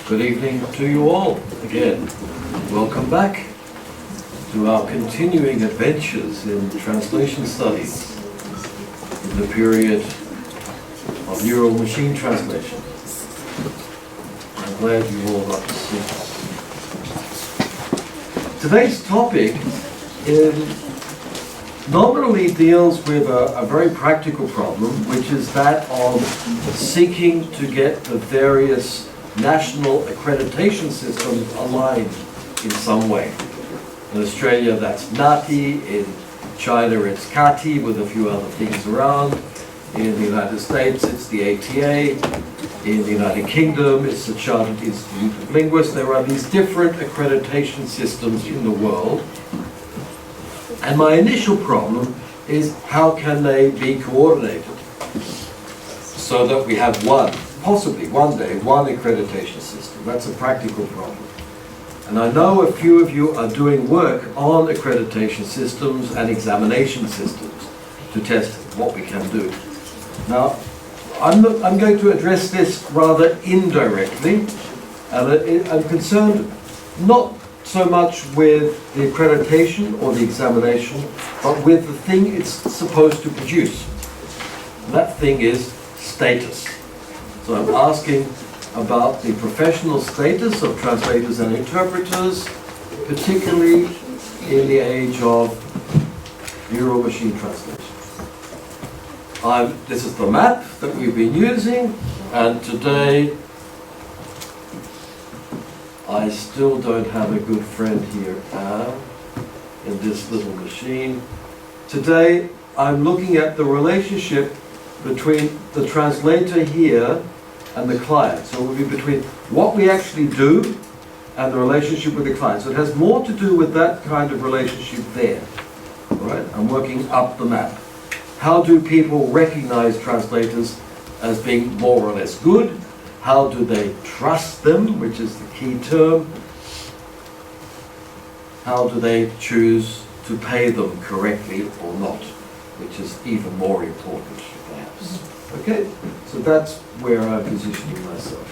Good evening to you all again. Welcome back to our continuing adventures in translation studies in the period of neural machine translation. I'm glad you all got to see this. Today's topic nominally deals with a very practical problem, which is that of seeking to get the various national accreditation systems aligned in some way. In Australia that's NATI, in China it's CATI with a few other things around, in the United States it's the ATA, in the United Kingdom it's the Chartered Institute of Linguists. There are these different accreditation systems in the world, and my initial problem is how can they be coordinated so that we have possibly one day, one accreditation system. That's a practical problem. And I know a few of you are doing work on accreditation systems and examination systems to test what we can do. Now, I'm going to address this rather indirectly, and I'm concerned not so much with the accreditation or the examination, but with the thing it's supposed to produce. And that thing is status. So I'm asking about the professional status of translators and interpreters, particularly in the age of neural machine translation. This is the map that we've been using, and today I still don't have a good friend here in this little machine. Today I'm looking at the relationship between the translator here and the client. So it will be between what we actually do and the relationship with the client. So it has more to do with that kind of relationship there. All right? I'm working up the map. How do people recognize translators as being more or less good? How do they trust them, which is the key term? How do they choose to pay them correctly or not, which is even more important, perhaps. Okay, so that's where I'm positioning myself.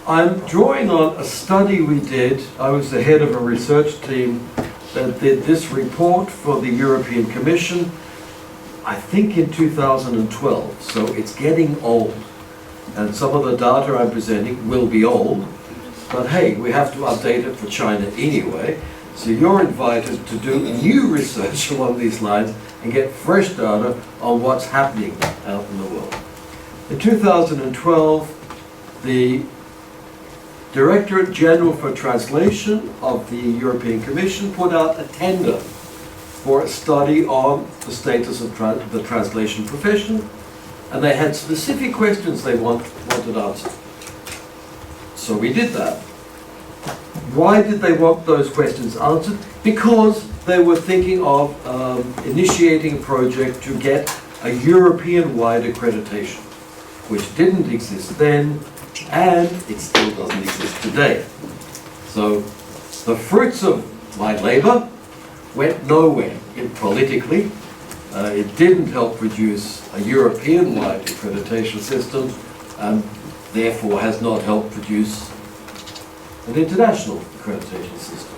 I'm drawing on a study we did. I was the head of a research team that did this report for the European Commission, I think in 2012, so it's getting old. And some of the data I'm presenting will be old, but hey, we have to update it for China anyway. So you're invited to do new research along these lines and get fresh data on what's happening out in the world. In 2012, the Directorate General for Translation of the European Commission put out a tender for a study on the status of the translation profession, and they had specific questions they wanted answered. So we did that. Why did they want those questions answered? Because they were thinking of initiating a project to get a European-wide accreditation, which didn't exist then, and it still doesn't exist today. So the fruits of my labor went nowhere politically. It didn't help produce a European-wide accreditation system, and therefore has not helped produce an international accreditation system.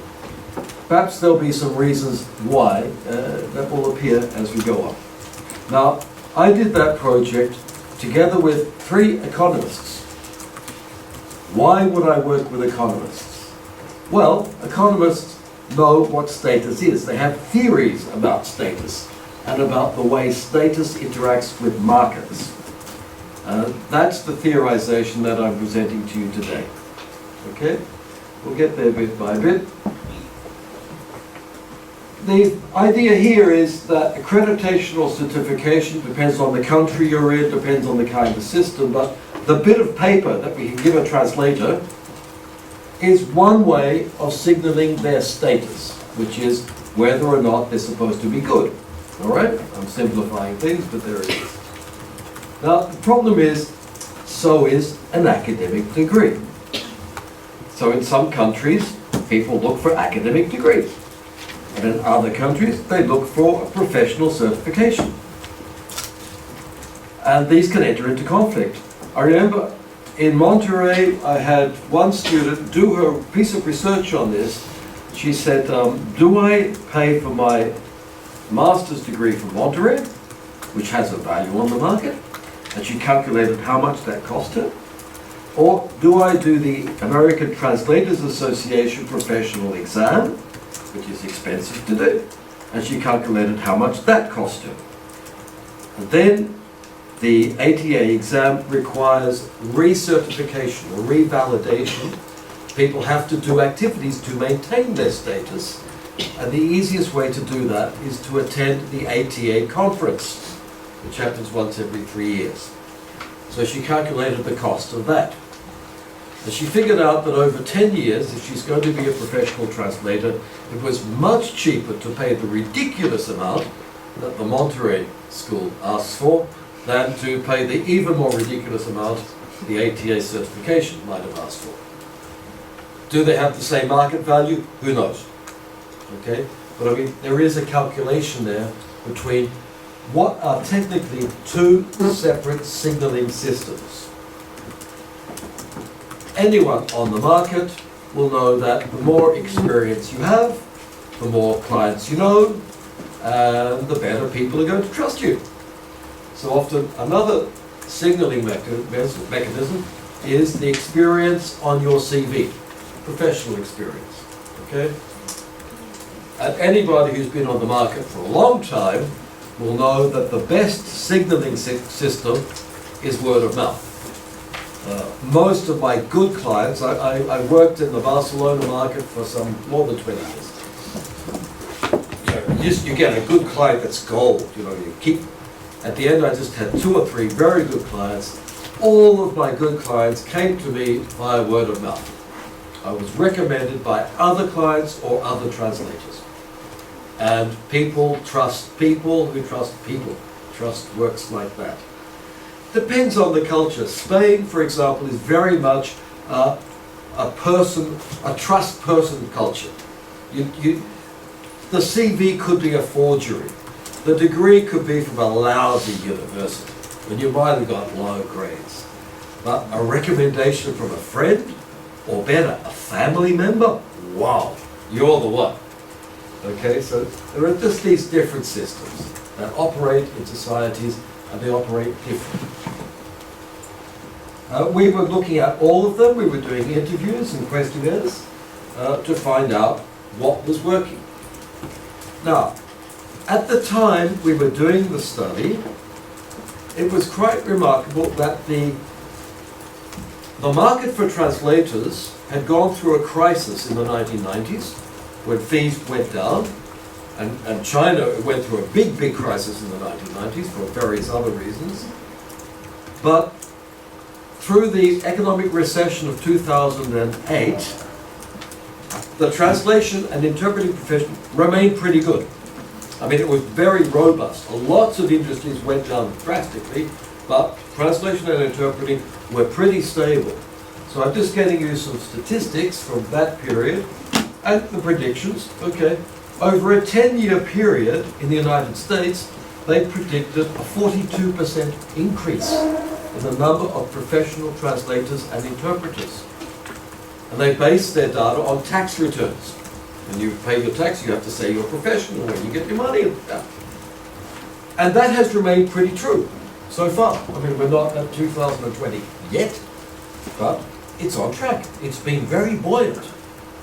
Perhaps there'll be some reasons why that will appear as we go on. Now, I did that project together with 3 economists. Why would I work with economists? Well, economists know what status is. They have theories about status and about the way status interacts with markets. That's the theorization that I'm presenting to you today. Okay? We'll get there bit by bit. The idea here is that accreditation or certification depends on the country you're in, depends on the kind of system, but the bit of paper that we can give a translator is one way of signaling their status, which is whether or not they're supposed to be good. All right? I'm simplifying things, but there it is. Now, the problem is, so is an academic degree. So in some countries, people look for academic degrees. And in other countries, they look for a professional certification. And these can enter into conflict. I remember in Monterey, I had one student do her piece of research on this. She said, do I pay for my master's degree from Monterey, which has a value on the market, and she calculated how much that cost her, or do I do the American Translators Association professional exam, which is expensive to do, and she calculated how much that cost her. And then the ATA exam requires recertification or revalidation. People have to do activities to maintain their status, and the easiest way to do that is to attend the ATA conference, which happens once every 3 years. So she calculated the cost of that. And she figured out that over 10 years, if she's going to be a professional translator, it was much cheaper to pay the ridiculous amount that the Monterey school asks for than to pay the even more ridiculous amount the ATA certification might have asked for. Do they have the same market value? Who knows? Okay? But I mean, there is a calculation there between what are technically two separate signaling systems. Anyone on the market will know that the more experience you have, the more clients you know, and the better people are going to trust you. So often another signaling mechanism is the experience on your CV, professional experience. Okay? And anybody who's been on the market for a long time will know that the best signaling system is word of mouth. Most of my good clients, I worked in the Barcelona market for some more than 20 years. You get a good client that's gold, you know, you keep. At the end, I just had 2 or 3 very good clients. All of my good clients came to me via word of mouth. I was recommended by other clients or other translators. And people trust people who trust people. Trust works like that. Depends on the culture. Spain, for example, is very much a trust person culture. The CV could be a forgery. The degree could be from a lousy university, and you might have got low grades. But a recommendation from a friend, or better, a family member, wow, you're the one. Okay, so there are just these different systems that operate in societies, and they operate differently. We were looking at all of them. We were doing interviews and questionnaires to find out what was working. Now, at the time we were doing the study, it was quite remarkable that the market for translators had gone through a crisis in the 1990s when fees went down, and China went through a big crisis in the 1990s for various other reasons. But through the economic recession of 2008, the translation and interpreting profession remained pretty good. I mean, it was very robust. Lots of industries went down drastically, but translation and interpreting were pretty stable. So I'm just getting you some statistics from that period and the predictions. Okay, over a 10-year period in the United States, they predicted a 42% increase in the number of professional translators and interpreters. And they based their data on tax returns. When you pay your tax, you have to say you're professional when you get your money. And that has remained pretty true so far. I mean, we're not at 2020 yet, but it's on track. It's been very buoyant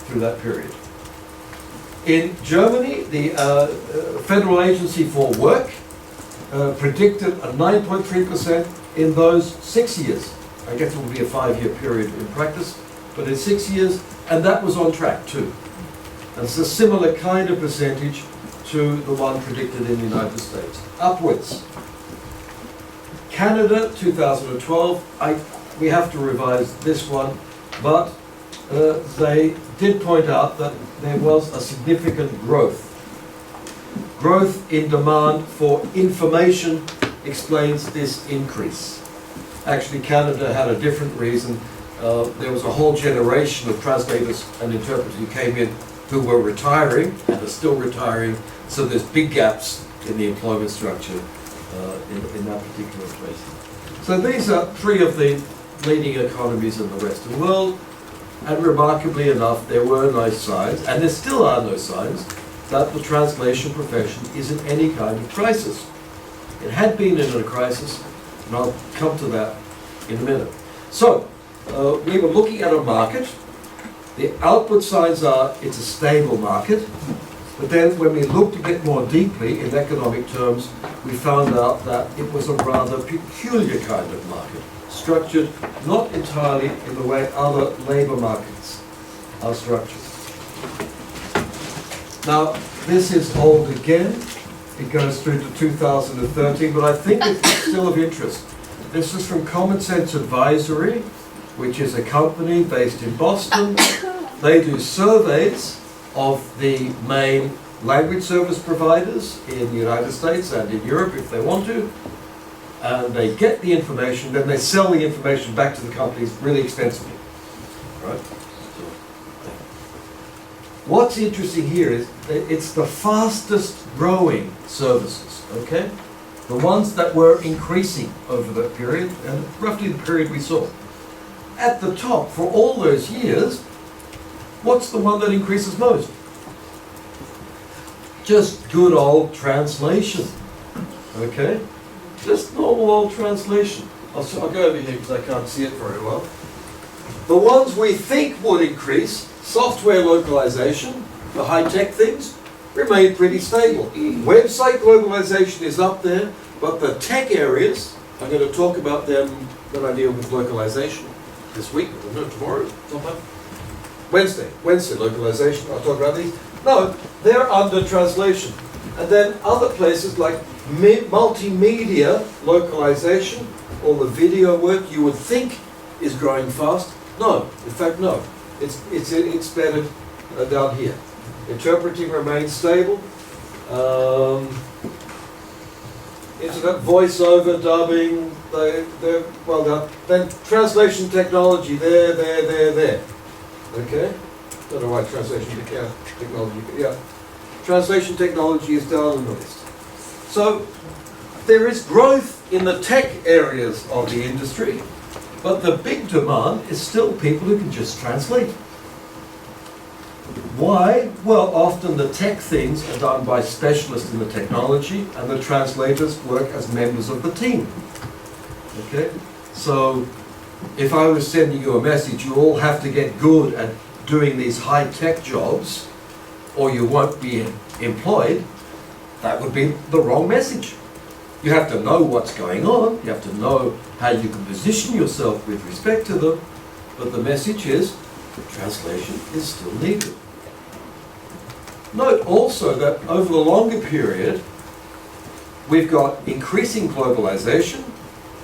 through that period. In Germany, the Federal Agency for Work predicted a 9.3% in those 6 years. I guess it will be a 5-year period in practice, but in 6 years, and that was on track too. And it's a similar kind of percentage to the one predicted in the United States, upwards. Canada, 2012, we have to revise this one, but they did point out that there was a significant growth. Growth in demand for information explains this increase. Actually, Canada had a different reason. There was a whole generation of translators and interpreters who came in who were retiring and are still retiring, so there's big gaps in the employment structure in that particular place. So these are 3 of the leading economies in the Western world, and remarkably enough, there were no signs, and there still are no signs, that the translation profession is in any kind of crisis. It had been in a crisis, and I'll come to that in a minute. So, we were looking at a market. The outward signs are it's a stable market, but then when we looked a bit more deeply in economic terms, we found out that it was a rather peculiar kind of market, structured not entirely in the way other labour markets are structured. Now, this is old again. It goes through to 2013, but I think it's still of interest. This is from Common Sense Advisory, which is a company based in Boston. They do surveys of the main language service providers in the United States and in Europe if they want to. And they get the information, then they sell the information back to the companies really expensively. Right? What's interesting here is it's the fastest growing services, okay? The ones that were increasing over that period, and roughly the period we saw. At the top, for all those years, what's the one that increases most? Just good old translation, okay? Just normal old translation. I'll go over here because I can't see it very well. The ones we think would increase, software localization, the high-tech things, remain pretty stable. Website globalization is up there, but the tech areas, I'm going to talk about them when I deal with localization this week, no, tomorrow, sometime. Wednesday, localization, I'll talk about these. No, they're under translation. And then other places like multimedia localization, all the video work you would think is growing fast. No, in fact, no. It's better down here. Interpreting remains stable. Internet voiceover, dubbing, they're well done. Then translation technology, there. Okay? Don't know why translation technology, yeah. Translation technology is down on the list. So there is growth in the tech areas of the industry, but the big demand is still people who can just translate. Why? Well, often the tech things are done by specialists in the technology, and the translators work as members of the team. Okay? So if I was sending you a message, you all have to get good at doing these high-tech jobs, or you won't be employed, that would be the wrong message. You have to know what's going on, you have to know how you can position yourself with respect to them, but the message is, translation is still needed. Note also that over the longer period, we've got increasing globalization,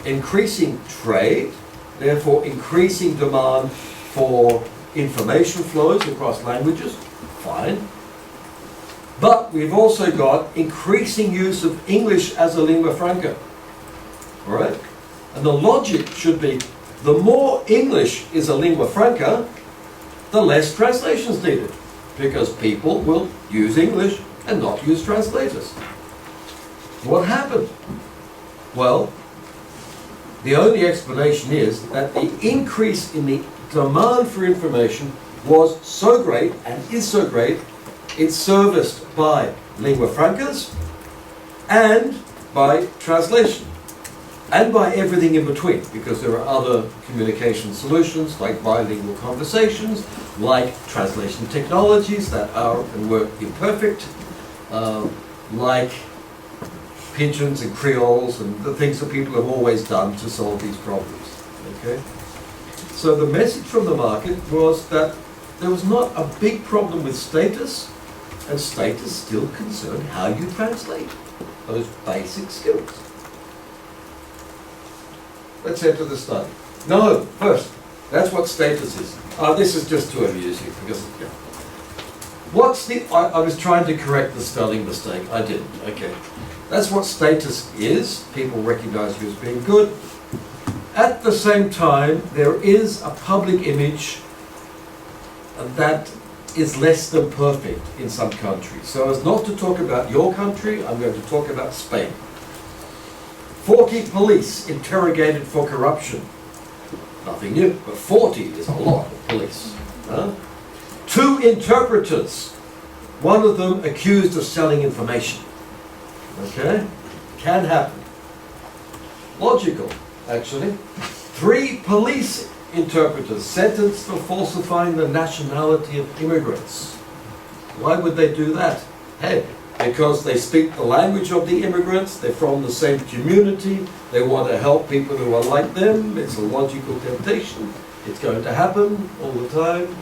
increasing trade, therefore increasing demand for information flows across languages, fine. But we've also got increasing use of English as a lingua franca, all right? And the logic should be, the more English is a lingua franca, the less translations needed, because people will use English and not use translators. What happened? Well, the only explanation is that the increase in the demand for information was so great, and is so great, it's serviced by lingua francas and by translation and by everything in between, because there are other communication solutions like bilingual conversations, like translation technologies that are and work imperfect, like pidgins and creoles and the things that people have always done to solve these problems. Okay? So the message from the market was that there was not a big problem with status, and status still concerned how you translate those basic skills. Let's head to the study. No, first, that's what status is. This is just to amuse you, because, yeah. What's the, I was trying to correct the spelling mistake, I didn't, okay. That's what status is, people recognize you as being good. At the same time, there is a public image that is less than perfect in some countries. So as not to talk about your country, I'm going to talk about Spain. Forky police interrogated for corruption. Nothing new, but 40 is a lot of police. 2 interpreters, one of them accused of selling information. Okay? Can happen. Logical, actually. 3 police interpreters sentenced for falsifying the nationality of immigrants. Why would they do that? Hey, because they speak the language of the immigrants, they're from the same community, they want to help people who are like them, it's a logical temptation, it's going to happen all the time.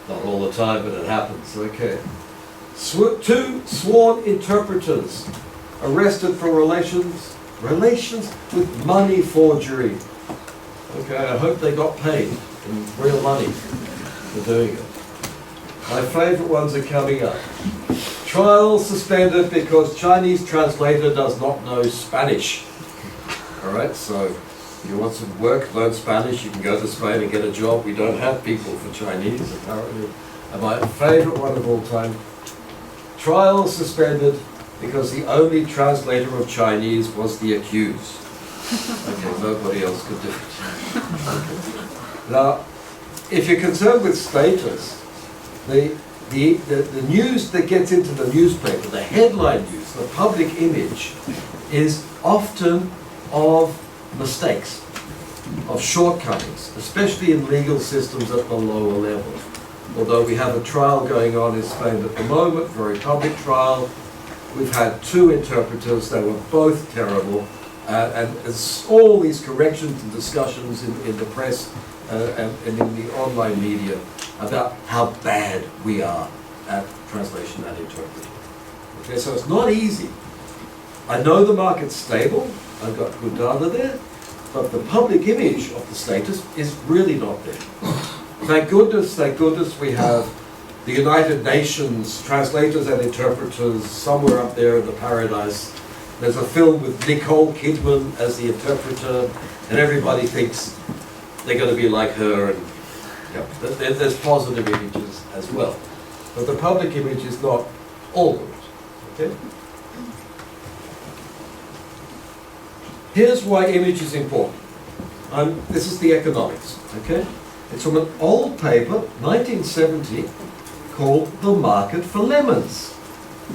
Not all the time, but it happens, okay. 2 sworn interpreters arrested for relations with money forgery. Okay, I hope they got paid in real money for doing it. My favourite ones are coming up. Trial suspended because Chinese translator does not know Spanish. Alright, so if you want some work, learn Spanish, you can go to Spain and get a job. We don't have people for Chinese, apparently. And my favourite one of all time, trial suspended because the only translator of Chinese was the accused. Okay, nobody else could do it. Okay. Now, if you're concerned with status, the news that gets into the newspaper, the headline news, the public image, is often of mistakes, of shortcomings, especially in legal systems at the lower level. Although we have a trial going on in Spain at the moment, very public trial. We've had 2 interpreters, they were both terrible, and it's all these corrections and discussions in the press and in the online media about how bad we are at translation and interpreting. Okay, so it's not easy. I know the market's stable, I've got good data there, but the public image of the status is really not there. Thank goodness we have the United Nations translators and interpreters somewhere up there in the paradise. There's a film with Nicole Kidman as the interpreter, and everybody thinks they're going to be like her, and there's positive images as well. But the public image is not all good. Okay? Here's why image is important. This is the economics. Okay? It's from an old paper, 1970, called The Market for Lemons.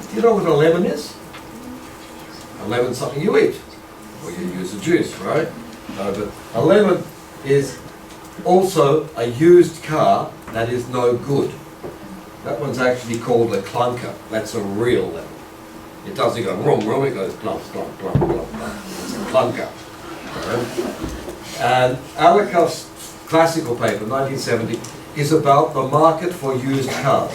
Do you know what a lemon is? A lemon's something you eat, or you use a juice, right? No, but a lemon is also a used car that is no good. That one's actually called a clunker. That's a real lemon. It doesn't go wrong, it goes plump, plump, plump, plump, plump. It's a clunker. Right? And Alakuf's classical paper, 1970, is about the market for used cars.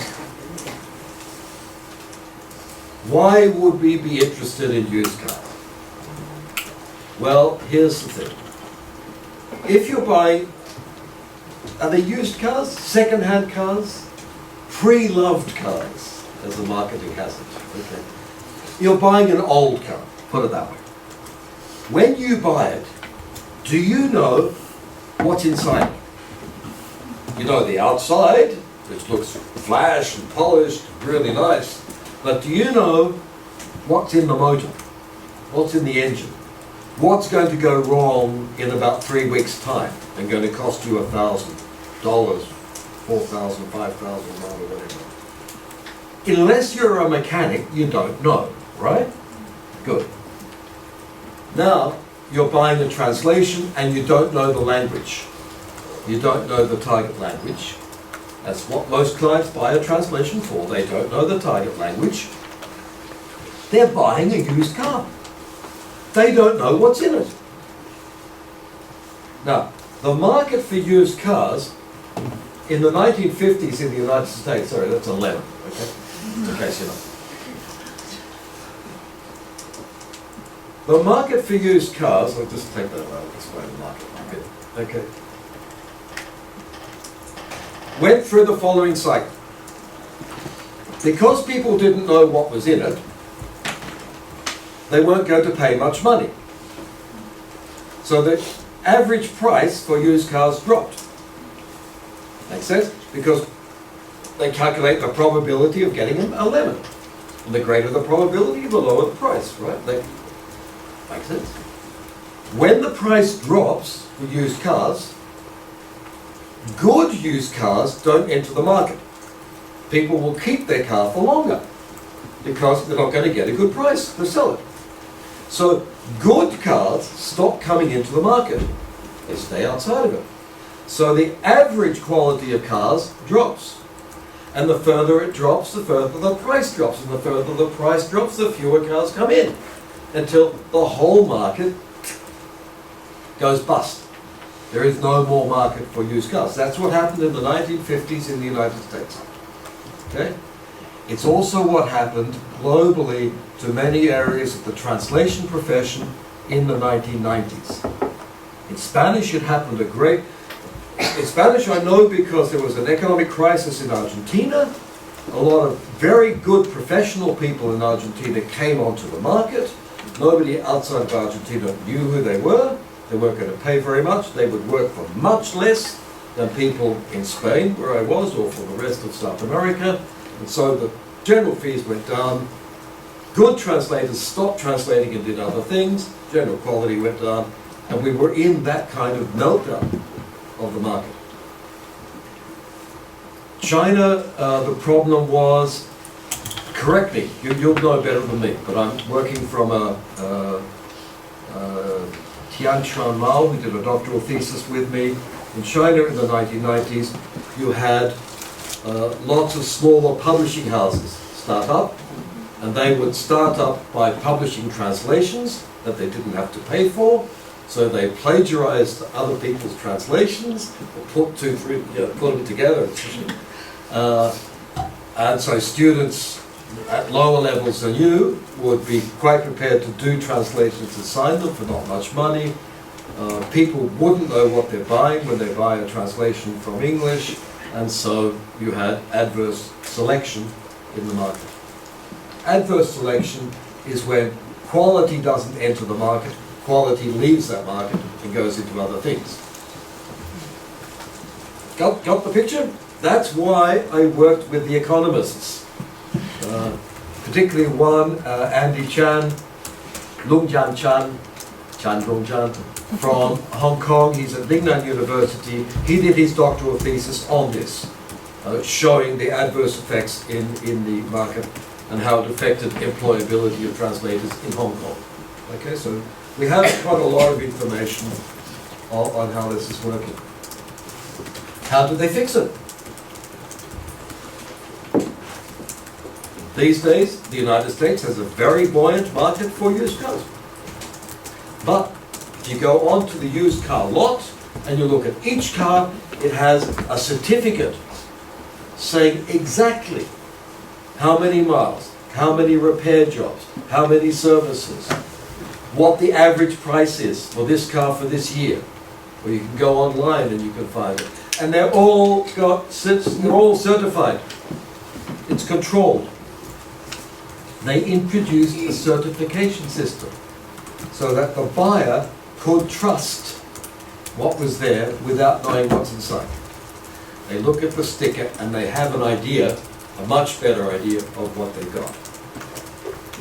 Why would we be interested in used cars? Well, here's the thing. If you're buying, are they used cars, second-hand cars, pre-loved cars, as the marketing has it? Okay. You're buying an old car, put it that way. When you buy it, do you know what's inside? You know the outside, which looks flash and polished, really nice. But do you know what's in the motor? What's in the engine? What's going to go wrong in about 3 weeks' time and going to cost you $1,000, $4,000, $5,000, or whatever? Unless you're a mechanic, you don't know, right? Good. Now, you're buying a translation and you don't know the language. You don't know the target language. That's what most clients buy a translation for. They don't know the target language. They're buying a used car. They don't know what's in it. Now, the market for used cars in the 1950s in the United States, sorry, that's 11, okay? In case you know. The market for used cars, I'll just take that away, I'll explain the market. Okay. Went through the following cycle. Because people didn't know what was in it, they weren't going to pay much money. So the average price for used cars dropped. Makes sense? Because they calculate the probability of getting a lemon. And the greater the probability, the lower the price, right? Makes sense? When the price drops for used cars, good used cars don't enter the market. People will keep their car for longer because they're not going to get a good price to sell it. So good cars stop coming into the market. They stay outside of it. So the average quality of cars drops. And the further it drops, the further the price drops. And the further the price drops, the fewer cars come in. Until the whole market goes bust. There is no more market for used cars. That's what happened in the 1950s in the United States. Okay? It's also what happened globally to many areas of the translation profession in the 1990s. In Spanish, it happened in Spanish I know because there was an economic crisis in Argentina. A lot of very good professional people in Argentina came onto the market. Nobody outside of Argentina knew who they were. They weren't going to pay very much. They would work for much less than people in Spain, where I was, or for the rest of South America. And so the general fees went down. Good translators stopped translating and did other things. General quality went down. And we were in that kind of meltdown of the market. China, the problem was, correct me, you'll know better than me, but I'm working from Tian Chuan Mao, who did a doctoral thesis with me. In China in the 1990s, you had lots of smaller publishing houses start up, and they would start up by publishing translations that they didn't have to pay for. So they plagiarized other people's translations, or put them together. And so students at lower levels than you would be quite prepared to do translations and sign them for not much money. People wouldn't know what they're buying when they buy a translation from English, and so you had adverse selection in the market. Adverse selection is when quality doesn't enter the market, quality leaves that market and goes into other things. Got the picture? That's why I worked with the economists. Particularly one, Andy Chan, Lungjian Chan, Chan Lungjian, from Hong Kong. He's at Lingnan University. He did his doctoral thesis on this, showing the adverse effects in the market and how it affected employability of translators in Hong Kong. Okay, so we have quite a lot of information on how this is working. How did they fix it? These days, the United States has a very buoyant market for used cars. But if you go onto the used car lot and you look at each car, it has a certificate saying exactly how many miles, how many repair jobs, how many services, what the average price is for this car for this year. Or you can go online and you can find it. And they're all certified. It's controlled. They introduced a certification system so that the buyer could trust what was there without knowing what's inside. They look at the sticker and they have an idea, a much better idea of what they got.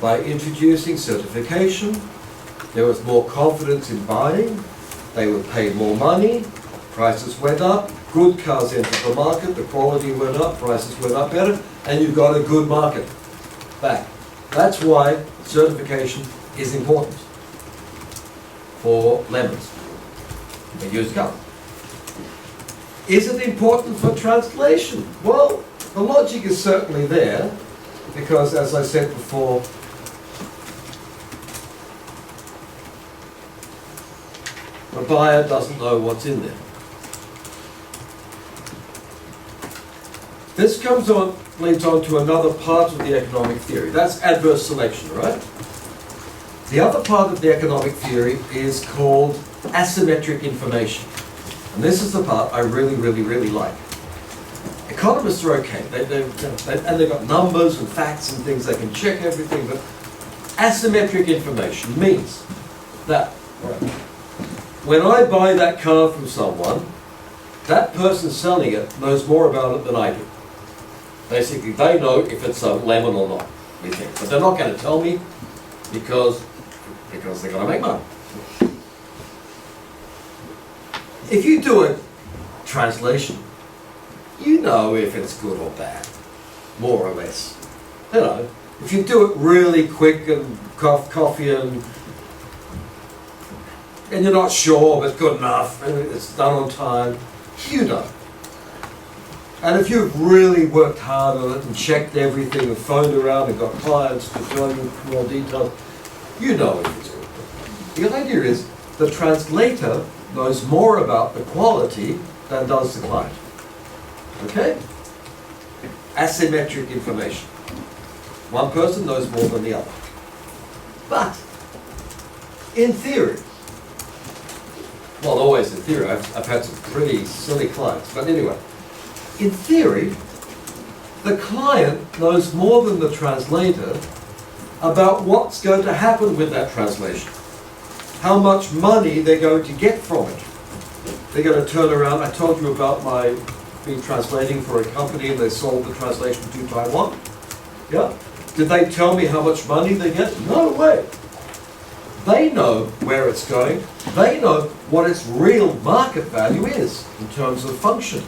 By introducing certification, there was more confidence in buying, they would pay more money, prices went up, good cars entered the market, the quality went up, prices went up better, and you got a good market back. That's why certification is important for lemons, a used car. Is it important for translation? Well, the logic is certainly there, because as I said before, the buyer doesn't know what's in there. This leads on to another part of the economic theory. That's adverse selection, right? The other part of the economic theory is called asymmetric information. And this is the part I really, really, really like. Economists are okay. And they've got numbers and facts and things. They can check everything. But asymmetric information means that when I buy that car from someone, that person selling it knows more about it than I do. Basically, they know if it's a lemon or not, we think. But they're not going to tell me because they're going to make money. If you do a translation, you know if it's good or bad, more or less. You know, if you do it really quick and coffee and you're not sure but good enough and it's done on time, you know. And if you've really worked hard on it and checked everything and phoned around and got clients to tell you more details, you know if it's good. The idea is the translator knows more about the quality than does the client. Okay? Asymmetric information. One person knows more than the other. But, in theory, well, always in theory, I've had some pretty silly clients, but anyway, in theory, the client knows more than the translator about what's going to happen with that translation. How much money they're going to get from it. They're going to turn around. I told you about my being translating for a company and they sold the translation to Taiwan. Yeah? Did they tell me how much money they get? No way. They know where it's going. They know what its real market value is in terms of function.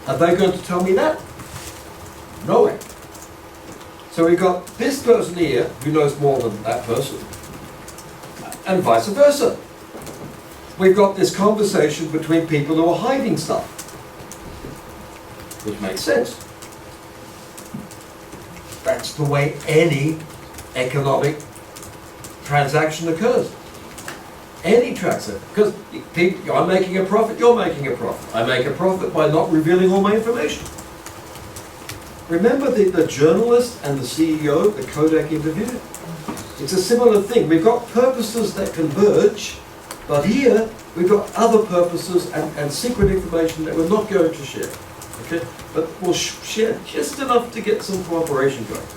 Are they going to tell me that? No way. So we've got this person here who knows more than that person, and vice versa. We've got this conversation between people who are hiding stuff, which makes sense. That's the way any economic transaction occurs. Any transaction, because I'm making a profit, you're making a profit. I make a profit by not revealing all my information. Remember the journalist and the CEO, the Kodak interview? It's a similar thing. We've got purposes that converge, but here we've got other purposes and secret information that we're not going to share. Okay? But we'll share just enough to get some cooperation going.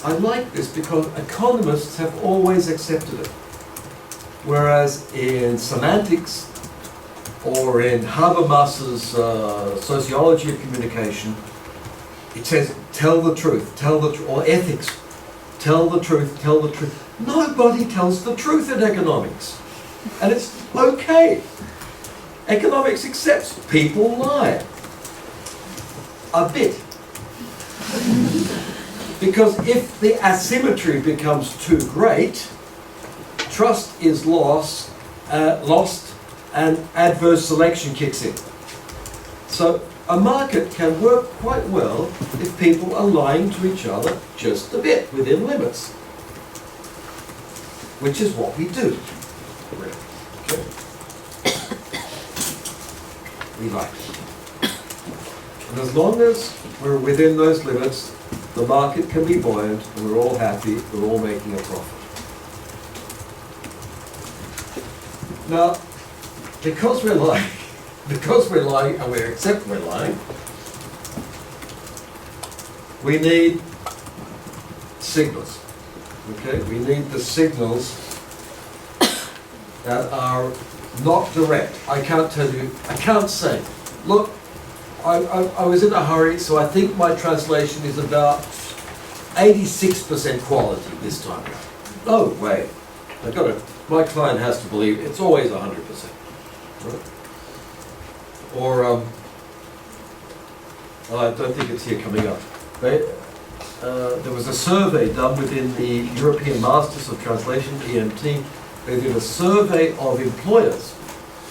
I like this because economists have always accepted it. Whereas in semantics or in Habermas's sociology of communication, it says tell the truth, or ethics, tell the truth, tell the truth. Nobody tells the truth in economics. And it's okay. Economics accepts people lie. A bit. Because if the asymmetry becomes too great, trust is lost and adverse selection kicks in. So a market can work quite well if people are lying to each other just a bit within limits, which is what we do. Okay. We like it. And as long as we're within those limits, the market can be buoyant and we're all happy, we're all making a profit. Now, because we're lying and we accept we're lying, we need signals. Okay? We need the signals that are not direct. I can't tell you, I can't say, look, I was in a hurry, so I think my translation is about 86% quality this time. No way. My client has to believe it's always 100%. Right? Or, I don't think it's here coming up. There was a survey done within the European Masters of Translation, EMT. They did a survey of employers,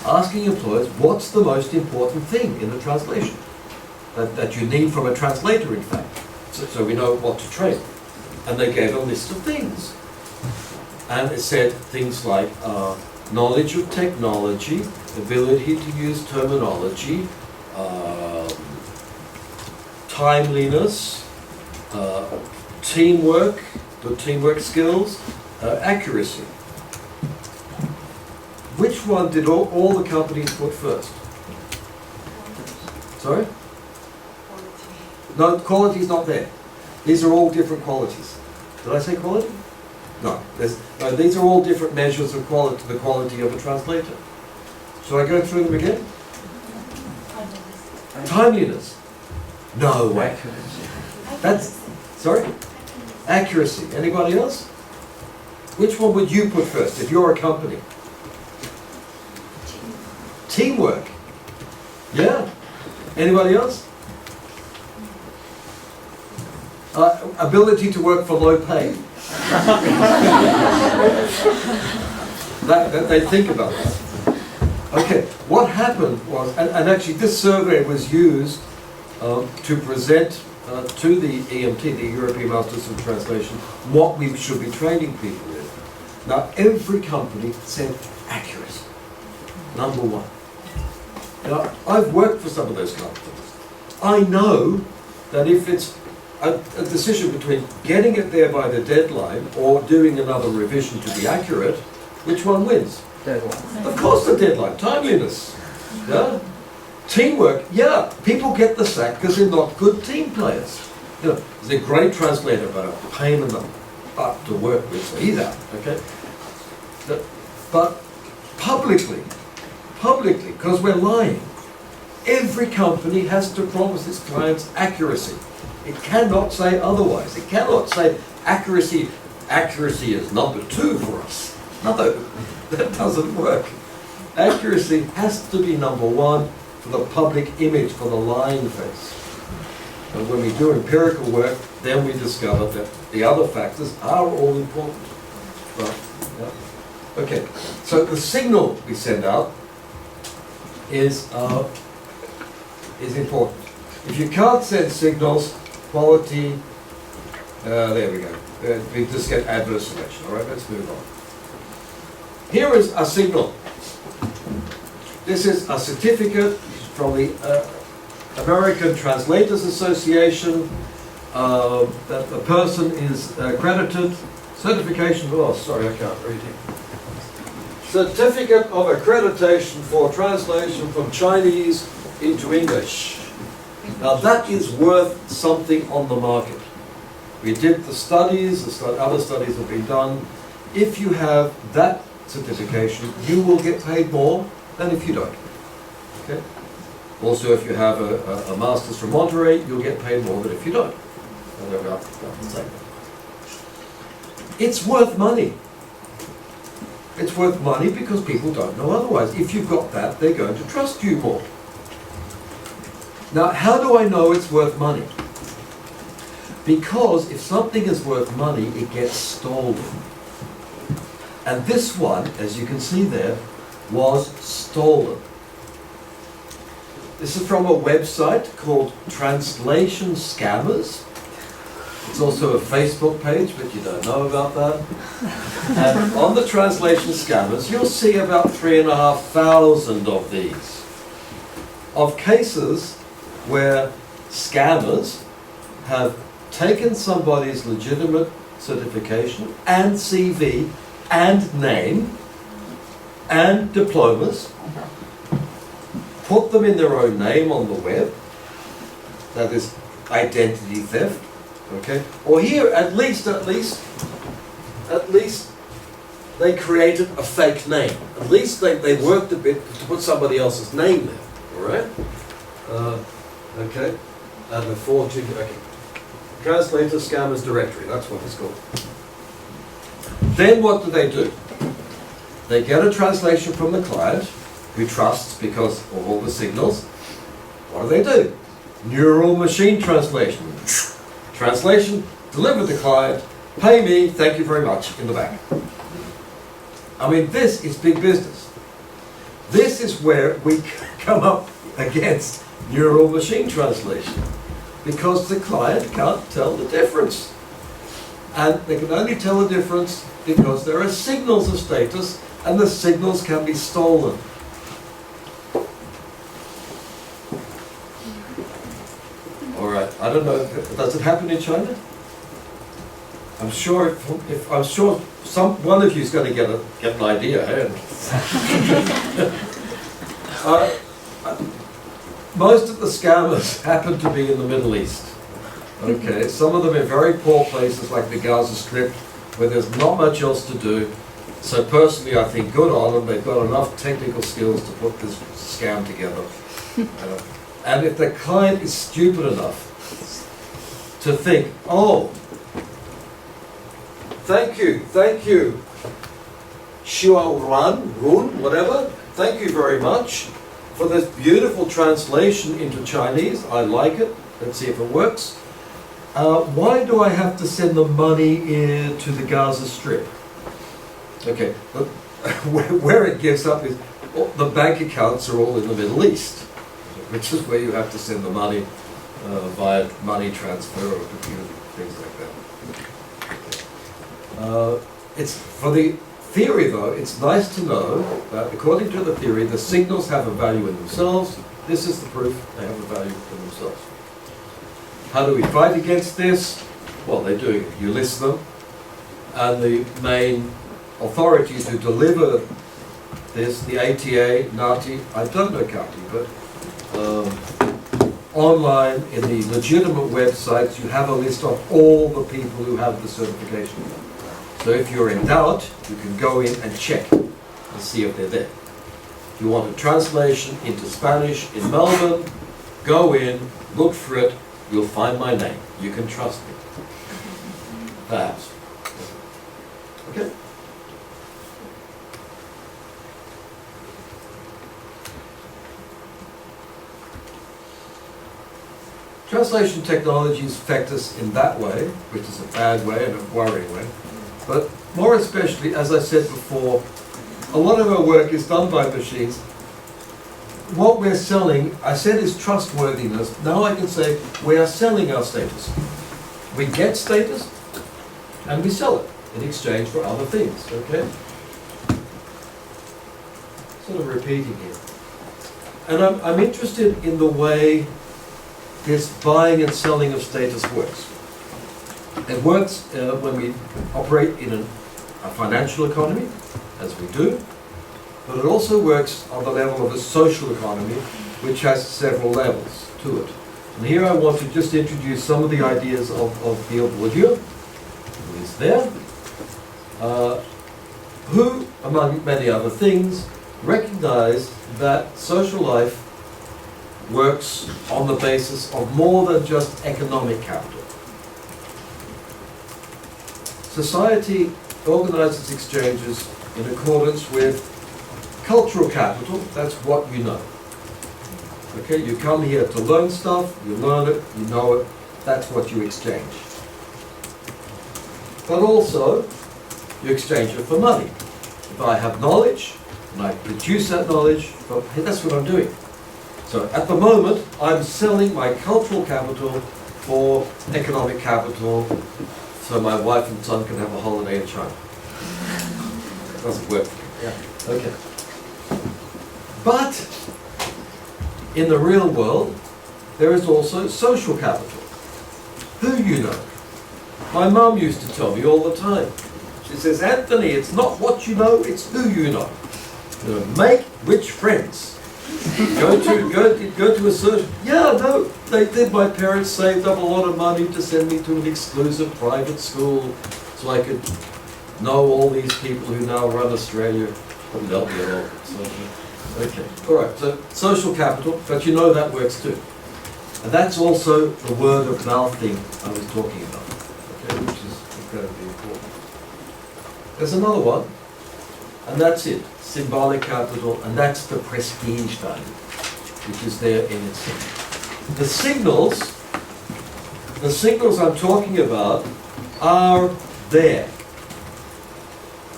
asking employers what's the most important thing in the translation that you need from a translator, in fact, so we know what to train. And they gave a list of things. And it said things like knowledge of technology, ability to use terminology, timeliness, teamwork, good teamwork skills, accuracy. Which one did all the companies put first? Sorry? No, quality is not there. These are all different qualities. Did I say quality? No, these are all different measures of quality, the quality of a translator. Shall I go through them again? Timeliness. No way. That's, sorry? Accuracy. Anybody else? Which one would you put first if you're a company? Teamwork. Anybody else? Ability to work for low pay. that they think about that. Okay, what happened was, and actually this survey was used to present to the EMT, the European Masters of Translation, what we should be training people in. Now, every company said accuracy, number one. Now, I've worked for some of those companies. I know that if it's a decision between getting it there by the deadline or doing another revision to be accurate, which one wins? Deadline. Of course the deadline, timeliness. Yeah? Teamwork, yeah, people get the sack because they're not good team players. You know, they're a great translator, but a pain in the butt to work with, so he's out, okay? But publicly, because we're lying, every company has to promise its clients accuracy. It cannot say otherwise. It cannot say accuracy is number 2 for us. No, that doesn't work. Accuracy has to be number 1 for the public image, for the lying face. And when we do empirical work, then we discover that the other factors are all important. Right? Yeah. Okay, so the signal we send out is important. If you can't send signals, quality, there we go. We just get adverse selection. All right, let's move on. Here is a signal. This is a certificate from the American Translators Association that the person is accredited. Certification, oh sorry, I can't read it. Certificate of Accreditation for Translation from Chinese into English. Now that is worth something on the market. We did the studies, other studies have been done. If you have that certification, you will get paid more than if you don't. Okay? Also, if you have a master's from Monterey, you'll get paid more than if you don't. And they're about the same. It's worth money. It's worth money because people don't know otherwise. If you've got that, they're going to trust you more. Now, how do I know it's worth money? Because if something is worth money, it gets stolen. And this one, as you can see there, was stolen. This is from a website called Translation Scammers. It's also a Facebook page, but you don't know about that. And on the Translation Scammers, you'll see about 3,500 of these, of cases where scammers have taken somebody's legitimate certification and CV and name and diplomas, put them in their own name on the web. That is identity theft. Okay? Or here, at least they created a fake name. At least they worked a bit to put somebody else's name there. All right? Okay? And the 4-2, okay. Translator Scammers Directory, that's what it's called. Then what do? They get a translation from the client, who trusts because of all the signals. What do? Neural machine translation. Translation, deliver the client, pay me, thank you very much, in the back. I mean, this is big business. This is where we come up against neural machine translation, because the client can't tell the difference. And they can only tell the difference because there are signals of status, and the signals can be stolen. All right, I don't know, does it happen in China? I'm sure one of you is going to get an idea. Eh? Most of the scammers happen to be in the Middle East. Okay, some of them in very poor places like the Gaza Strip, where there's not much else to do. So personally, I think good on them. They've got enough technical skills to put this scam together. And if the client is stupid enough to think, oh, thank you, Run, whatever, thank you very much for this beautiful translation into Chinese. I like it. Let's see if it works. Why do I have to send the money to the Gaza Strip? Okay, but where it gives up is the bank accounts are all in the Middle East, which is where you have to send the money via money transfer or computer, things like that. It's for the theory, though, it's nice to know that according to the theory, the signals have a value in themselves. This is the proof they have a value in themselves. How do we fight against this? Well, they do. You list them, and the main authorities who deliver this, the ATA, NATI, I don't know Kati, but online in the legitimate websites, you have a list of all the people who have the certification. So if you're in doubt, you can go in and check and see if they're there. If you want a translation into Spanish in Melbourne, go in, look for it, you'll find my name. You can trust me. Perhaps. Okay? Translation technologies affect us in that way, which is a bad way and a worrying way. But more especially, as I said before, a lot of our work is done by machines. What we're selling, I said, is trustworthiness. Now I can say we are selling our status. We get status and we sell it in exchange for other things, okay? Sort of repeating here. And I'm interested in the way this buying and selling of status works. It works when we operate in a financial economy, as we do, but it also works on the level of a social economy, which has several levels to it. And here I want to just introduce some of the ideas of Gilles Bourdieu, who is there, who, among many other things, recognized that social life works on the basis of more than just economic capital. Society organizes exchanges in accordance with cultural capital. That's what you know. Okay, you come here to learn stuff, you learn it, you know it, that's what you exchange. But also, you exchange it for money. If I have knowledge, and I produce that knowledge, well, that's what I'm doing. So at the moment, I'm selling my cultural capital for economic capital, so my wife and son can have a holiday in China. It doesn't work. Yeah. Okay. But in the real world, there is also social capital. Who you know. My mum used to tell me all the time. She says, Anthony, it's not what you know, it's who you know. You know, make rich friends. Go to a certain, yeah, no, they did. My parents saved up a lot of money to send me to an exclusive private school so I could know all these people who now run Australia. Wouldn't help me at all. So, okay, all right, so social capital, but you know that works too. And that's also the word of mouth thing I was talking about, okay, which is incredibly important. There's another one, and that's it. Symbolic capital, and that's the prestige value, which is there in itself. The signals I'm talking about are there.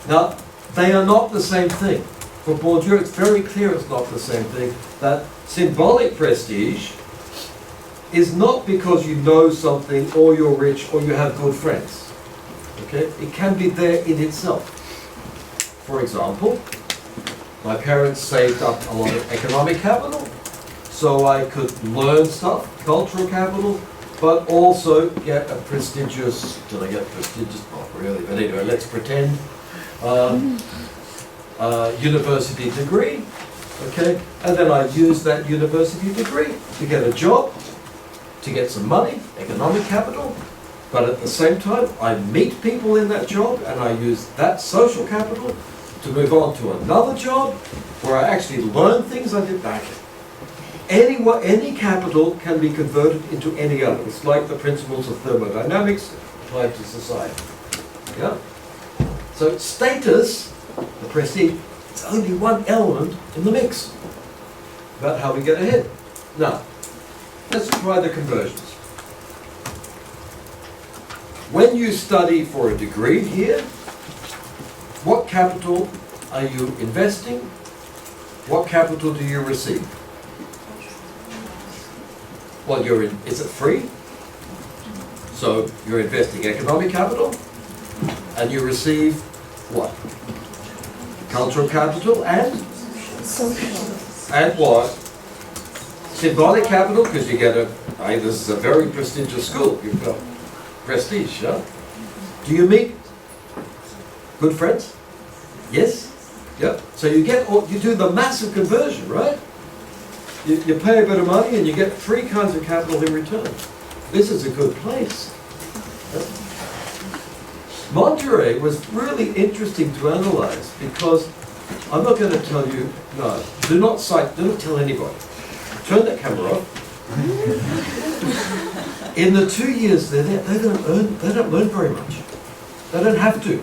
Now, they are not the same thing. For Bourdieu, it's very clear it's not the same thing. That symbolic prestige is not because you know something, or you're rich, or you have good friends. Okay? It can be there in itself. For example, my parents saved up a lot of economic capital, so I could learn stuff, cultural capital, but also get a prestigious, did I get prestigious? Not really, but anyway, let's pretend, university degree, okay? And then I use that university degree to get a job, to get some money, economic capital, but at the same time, I meet people in that job and I use that social capital to move on to another job where I actually learn things I did back. Any capital can be converted into any other. It's like the principles of thermodynamics applied to society. Yeah? So status, the prestige, it's only one element in the mix. about how we get ahead. Now, let's try the conversions. When you study for a degree here, what capital are you investing? What capital do you receive? Well, is it free? So you're investing economic capital, and you receive what? Cultural capital and? Social. And what? Symbolic capital, because you get this is a very prestigious school. You've got prestige, yeah? Do you meet good friends? Yes? Yeah. So you do the massive conversion, right? You pay a bit of money and you get 3 kinds of capital in return. This is a good place. Yeah? Monterey was really interesting to analyze because I'm not going to tell you, no, do not tell anybody. Turn that camera off. In the 2 years they're there, they don't learn very much. They don't have to.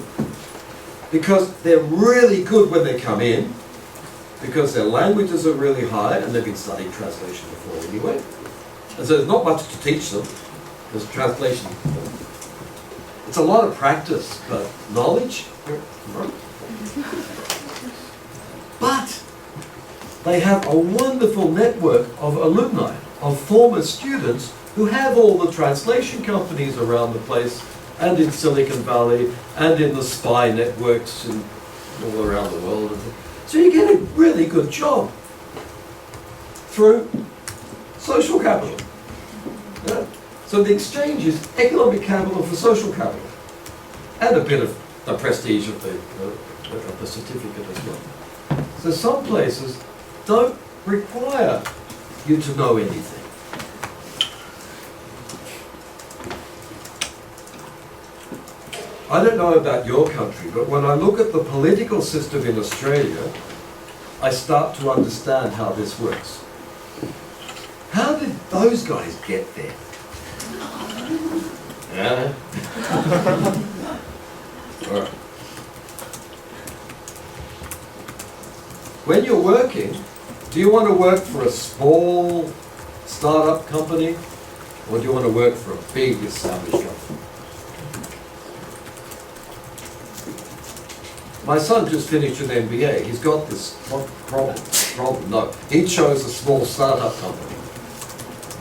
Because they're really good when they come in, because their languages are really high, and they've been studying translation before anyway. And so there's not much to teach them, because translation, it's a lot of practice, but knowledge, but they have a wonderful network of alumni, of former students who have all the translation companies around the place, and in Silicon Valley, and in the spy networks and all around the world. So you get a really good job through social capital. Yeah? So the exchange is economic capital for social capital, and a bit of the prestige of the certificate as well. So some places don't require you to know anything. I don't know about your country, but when I look at the political system in Australia, I start to understand how this works. How did those guys get there? Yeah. All right. When you're working, do you want to work for a small startup company, or do you want to work for a big established company? My son just finished an MBA. He's got this problem. No, he chose a small startup company.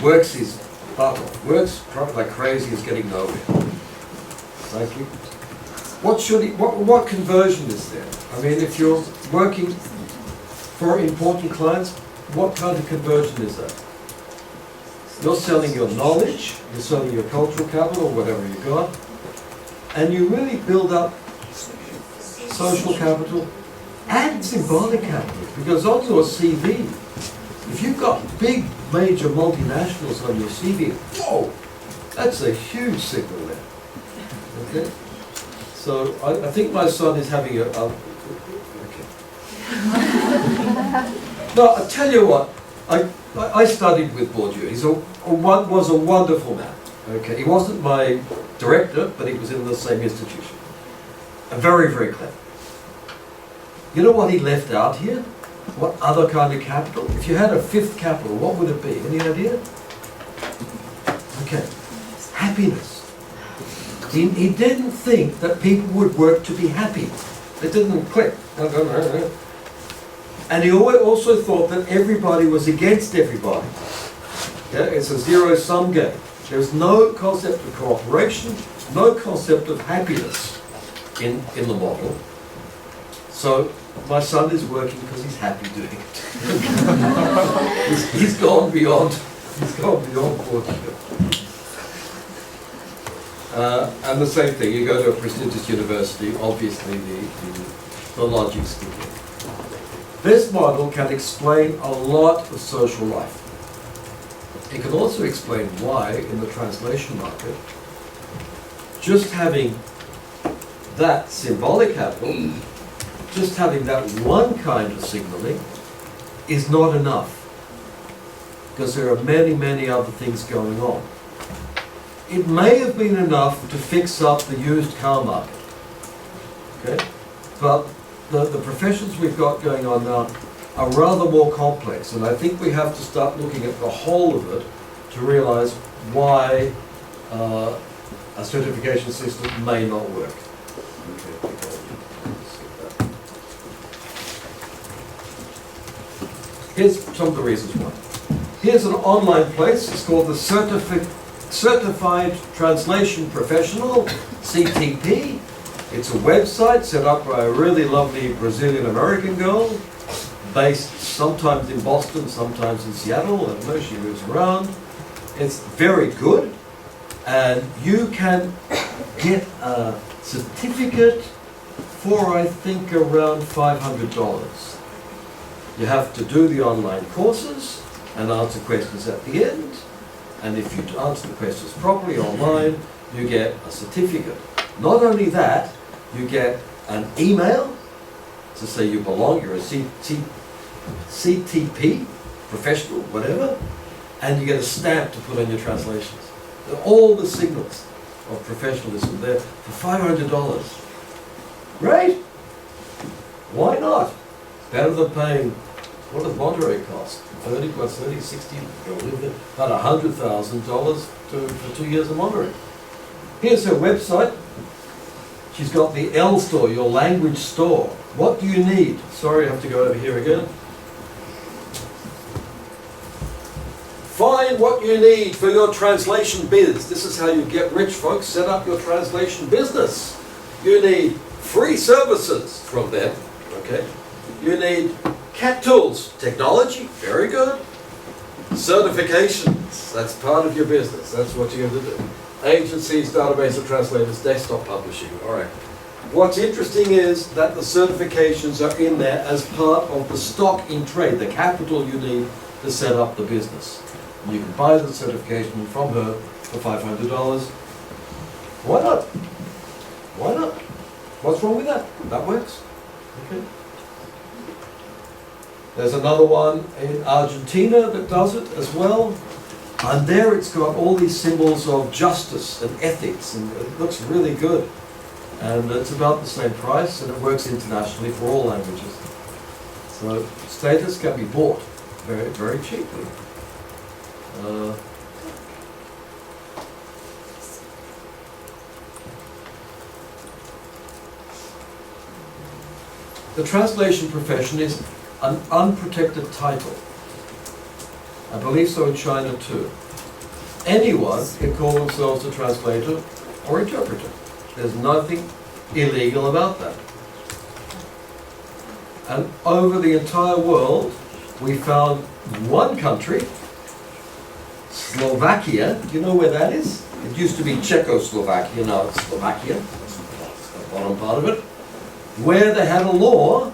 Works his butt off. Works like crazy. Is getting nowhere. Thank you. What conversion is there? I mean, if you're working for important clients, what kind of conversion is that? You're selling your knowledge. You're selling your cultural capital, whatever you got, and you really build up social capital and symbolic capital, because on your CV, if you've got big major multinationals on your CV, whoa, that's a huge signal there. Okay, so I think my son is having okay. No, I tell you what, I studied with Bourdieu. He was a wonderful man. Okay, he wasn't my director, but he was in the same institution. Very, very clever. You know what he left out here? What other kind of capital? If you had a 5th capital, what would it be? Any idea? Okay. Happiness. He didn't think that people would work to be happy. It didn't click. And he also thought that everybody was against everybody. Yeah? It's a zero-sum game. There's no concept of cooperation, no concept of happiness in the model. So my son is working because he's happy doing it. he's gone beyond Portugal. And the same thing, you go to a prestigious university, obviously the logic's kicking. This model can explain a lot of social life. It can also explain why, in the translation market, just having that symbolic capital, just having that one kind of signaling is not enough, because there are many, many other things going on. It may have been enough to fix up the used car market, okay? But the professions we've got going on now are rather more complex, and I think we have to start looking at the whole of it to realize why a certification system may not work. Okay. Here's some of the reasons why. Here's an online place. It's called the Certified Translation Professional, CTP. It's a website set up by a really lovely Brazilian-American girl, based sometimes in Boston, sometimes in Seattle. I don't know, she moves around. It's very good, and you can get a certificate for, I think, around $500. You have to do the online courses and answer questions at the end, and if you answer the questions properly online, you get a certificate. Not only that, you get an email to say you belong, you're a CTP, professional, whatever, and you get a stamp to put on your translations. All the signals of professionalism there for $500. Great! Why not? Better than paying, what does Monterey cost? 30 plus 30, 60, about $100,000 for 2 years of Monterey. Here's her website. She's got the L store, your language store. What do you need? Sorry, I have to go over here again. Find what you need for your translation biz. This is how you get rich, folks. Set up your translation business. You need free services from them, okay? You need CAT tools, technology, very good. Certifications, that's part of your business. That's what you're going to do. Agencies, database of translators, desktop publishing, all right. What's interesting is that the certifications are in there as part of the stock in trade, the capital you need to set up the business. And you can buy the certification from her for $500. Why not? Why not? What's wrong with that? That works. Okay. There's another one in Argentina that does it as well. And there it's got all these symbols of justice and ethics, and it looks really good. And it's about the same price, and it works internationally for all languages. So status can be bought very, very cheaply. The translation profession is an unprotected title. I believe so in China too. Anyone can call themselves a translator or interpreter. There's nothing illegal about that. And over the entire world, we found one country, Slovakia. Do you know where that is? It used to be Czechoslovakia, now it's Slovakia. That's the bottom part of it. Where they had a law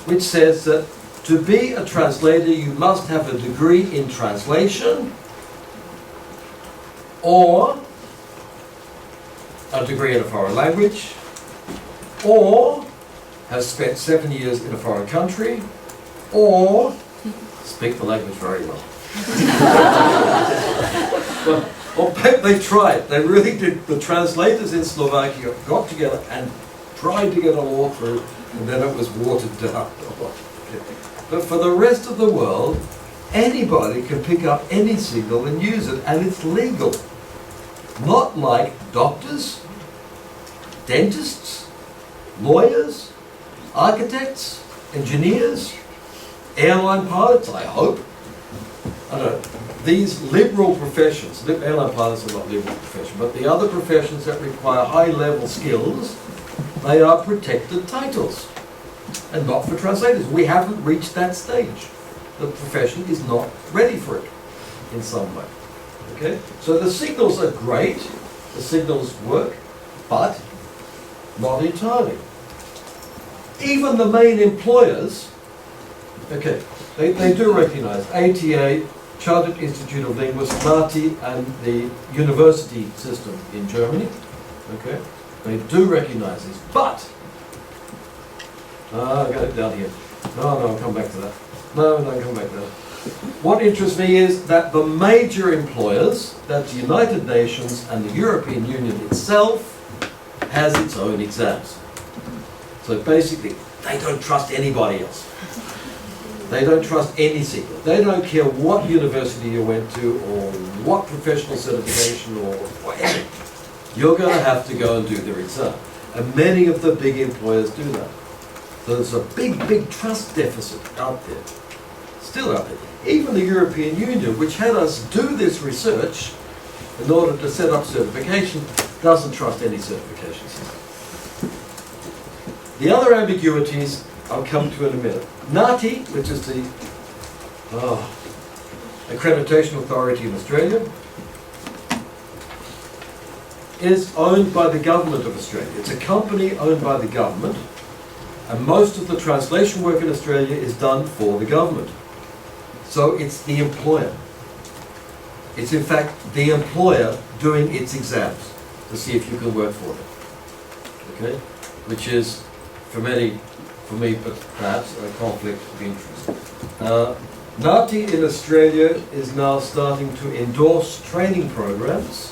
which says that to be a translator, you must have a degree in translation or a degree in a foreign language, or has spent 7 years in a foreign country, or speak the language very well. Well, they tried. They really did. The translators in Slovakia got together and tried to get a law through, and then it was watered down. But for the rest of the world, anybody can pick up any signal and use it, and it's legal. Not like doctors, dentists, lawyers, architects, engineers, airline pilots, I hope. I don't know. These liberal professions, airline pilots are not liberal profession, but the other professions that require high-level skills, they are protected titles. And not for translators. We haven't reached that stage. The profession is not ready for it in some way. Okay? So the signals are great, the signals work, but not entirely. Even the main employers, okay, they do recognize ATA, Chartered Institute of Linguists, MATI, and the university system in Germany. Okay? They do recognize this, but I got it down here. No, I'll come back to that. No, come back to that. What interests me is that the major employers, that the United Nations and the European Union itself, has its own exams. So basically, they don't trust anybody else. They don't trust any secret. They don't care what university you went to or what professional certification or whatever. You're going to have to go and do their exam. And many of the big employers do that. So there's a big, big trust deficit out there. Still out there. Even the European Union, which had us do this research in order to set up certification, doesn't trust any certification system. The other ambiguities I'll come to in a minute. NATI, which is the accreditation authority in Australia, is owned by the government of Australia. It's a company owned by the government, and most of the translation work in Australia is done for the government. So it's the employer. It's in fact the employer doing its exams to see if you can work for them. Okay? Which is, for me, but perhaps a conflict of interest. NATI in Australia is now starting to endorse training programs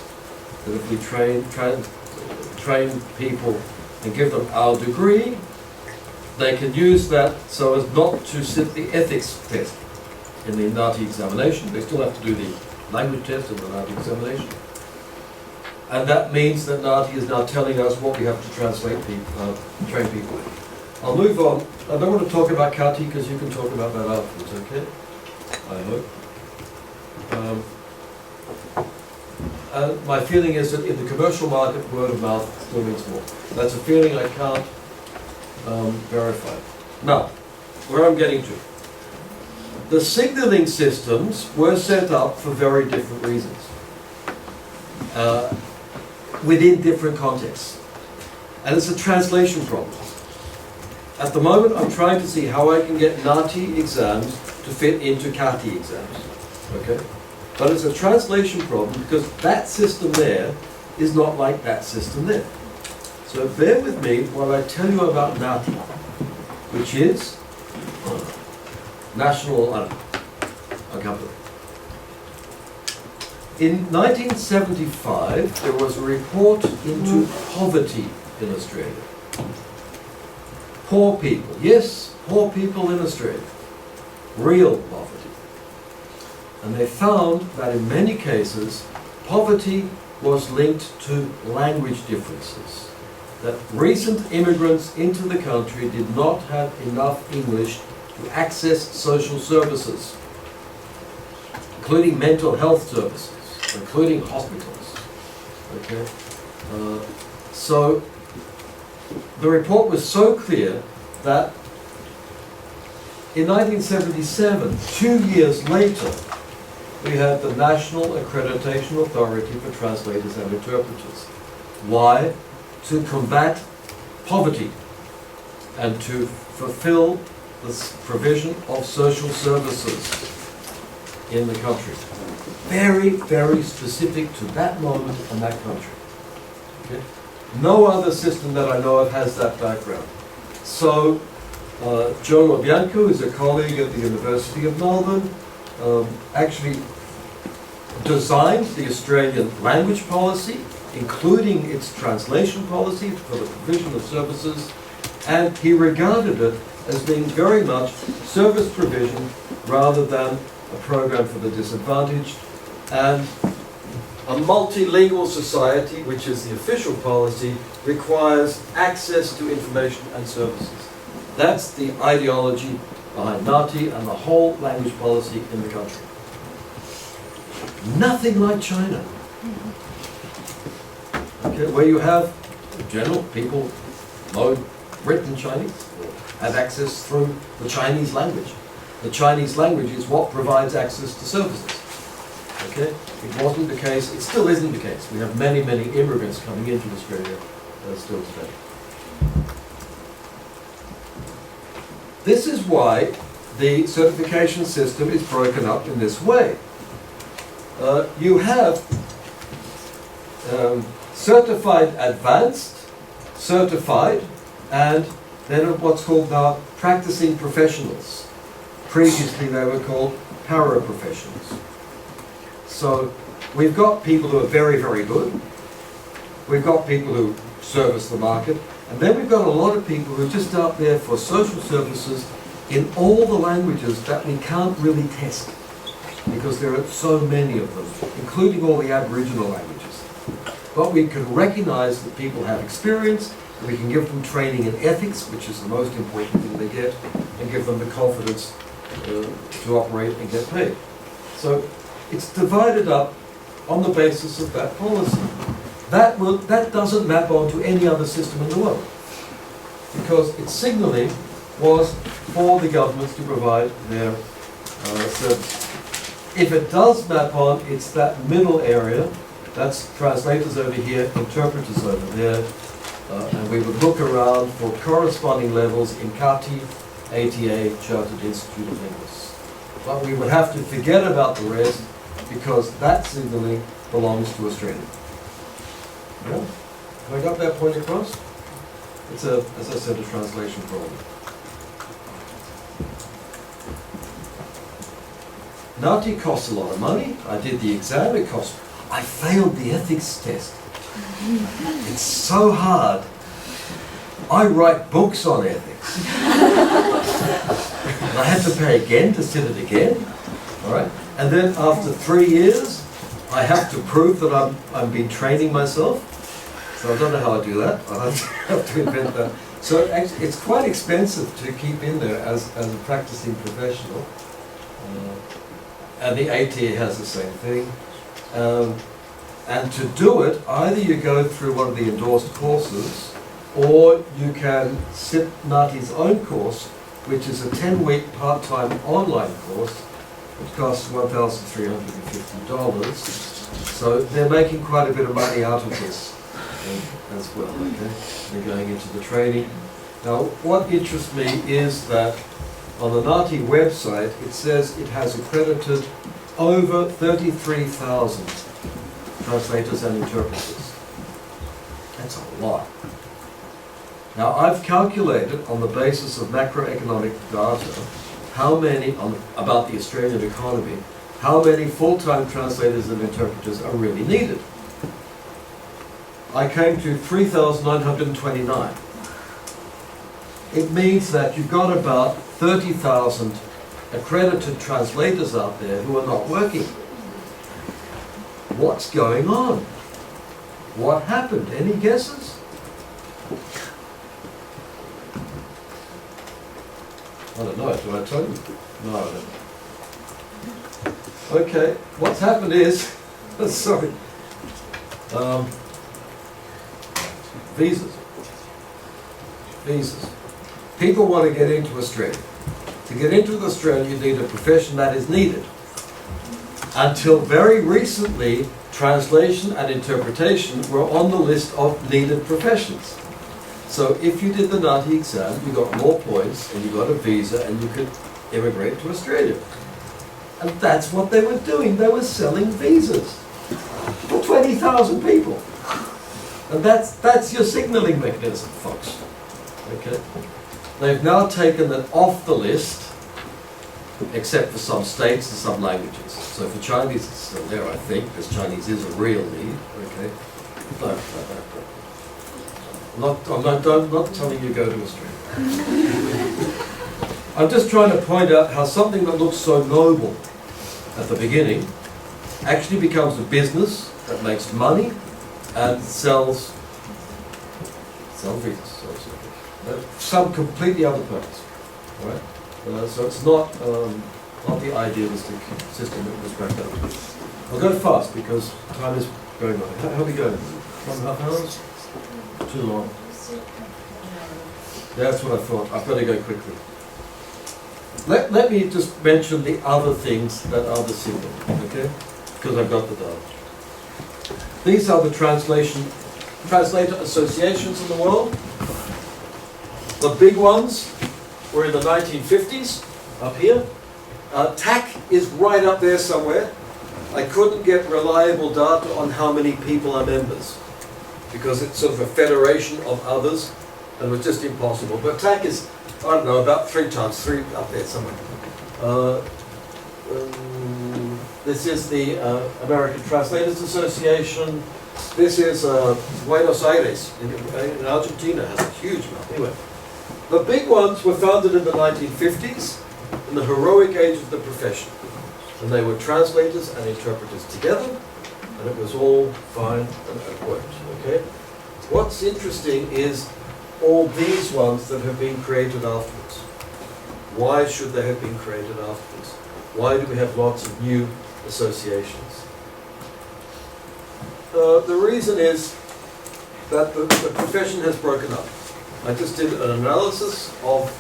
that if we train people and give them our degree, they can use that so as not to sit the ethics test in the NATI examination. They still have to do the language test and the NATI examination. And that means that NATI is now telling us what we have to translate people, train people in. I'll move on. I don't want to talk about Kati because you can talk about that afterwards, okay? I hope. My feeling is that in the commercial market, word of mouth still means more. That's a feeling I can't verify. Now, where I'm getting to. The signaling systems were set up for very different reasons, within different contexts. And it's a translation problem. At the moment, I'm trying to see how I can get NATI exams to fit into Kati exams. Okay? But it's a translation problem because that system there is not like that system there. So bear with me while I tell you about NATI, which is National Company. In 1975, there was a report into poverty in Australia. Poor people, yes, poor people in Australia, real poverty. And they found that in many cases, poverty was linked to language differences. That recent immigrants into the country did not have enough English to access social services, including mental health services, including hospitals. Okay? So the report was so clear that in 1977, 2 years later, we had the National Accreditation Authority for Translators and Interpreters. Why? To combat poverty and to fulfill the provision of social services in the country. Very, very specific to that moment and that country. Okay? No other system that I know of has that background. So, Joe Obianco, who is a colleague at the University of Melbourne, actually designed the Australian language policy, including its translation policy for the provision of services, and he regarded it as being very much service provision rather than a program for the disadvantaged. And a multilingual society, which is the official policy, requires access to information and services. That's the ideology behind NATI and the whole language policy in the country. Nothing like China. Okay, where you have, in general, people know written Chinese, or have access through the Chinese language. The Chinese language is what provides access to services. Okay? It wasn't the case, it still isn't the case. We have many, many immigrants coming into Australia still today. This is why the certification system is broken up in this way. You have certified advanced, certified, and then what's called now practicing professionals. Previously they were called paraprofessionals. So we've got people who are very, very good. We've got people who service the market. And then we've got a lot of people who are just out there for social services in all the languages that we can't really test because there are so many of them, including all the Aboriginal languages. But we can recognize that people have experience, and we can give them training in ethics, which is the most important thing they get, and give them the confidence to operate and get paid. So it's divided up on the basis of that policy. That doesn't map onto any other system in the world, because its signaling was for the governments to provide their service. If it does map on, it's that middle area. That's translators over here, interpreters over there, and we would look around for corresponding levels in CATI, ATA, Chartered Institute of Linguists. But we would have to forget about the rest because that signaling belongs to Australia. Yeah? Have I got that point across? It's a, as I said, a translation problem. Ngati costs a lot of money. I did the exam, it cost. I failed the ethics test. It's so hard. I write books on ethics. I had to pay again to sit it again. All right. And then after 3 years, I have to prove that I've been training myself. So I don't know how I do that. I'll have to invent that. So actually, it's quite expensive to keep in there as a practicing professional. And the ATA has the same thing. And to do it, either you go through one of the endorsed courses, or you can sit Ngati's own course, which is a 10-week part-time online course, which costs $1,350. So they're making quite a bit of money out of this as well, okay? They're going into the training. Now, what interests me is that on the Ngati website, it says it has accredited over 33,000 translators and interpreters. That's a lot. Now, I've calculated on the basis of macroeconomic data how many, about the Australian economy, how many full-time translators and interpreters are really needed. I came to 3,929. It means that you've got about 30,000 accredited translators out there who are not working. What's going on? What happened? Any guesses? I don't know. Do I tell you? No, I don't. Okay, what's happened is, sorry, visas. Visas. People want to get into Australia. To get into Australia, you need a profession that is needed. Until very recently, translation and interpretation were on the list of needed professions. So if you did the Ngati exam, you got more points, and you got a visa, and you could immigrate to Australia. And that's what they were doing. They were selling visas for 20,000 people. And that's your signaling mechanism, folks. Okay? They've now taken it off the list, except for some states and some languages. So for Chinese, it's still there, I think, because Chinese is a real need. Okay? I'm not telling you to go to Australia. I'm just trying to point out how something that looks so noble at the beginning actually becomes a business that makes money and sells visas. Some completely other purpose, right? So it's not the idealistic system that was back up. I'll go fast because time is going on. How are we going? 1.5 hours? Too long. That's what I thought. I've got to go quickly. Let me just mention the other things that are the symbol, okay? Because I've got the data. These are the translator associations in the world. The big ones were in the 1950s, up here. TAC is right up there somewhere. I couldn't get reliable data on how many people are members, because it's sort of a federation of others, and it was just impossible. But TAC is, I don't know, about 3 times 3 up there somewhere. This is the American Translators Association. This is Buenos Aires in Argentina, has a huge amount. Anyway, The big ones were founded in the 1950s, in the heroic age of the profession. And they were translators and interpreters together, and it was all fine and it worked, okay? What's interesting is all these ones that have been created afterwards. Why should they have been created afterwards? Why do we have lots of new associations? The reason is that the profession has broken up. I just did an analysis of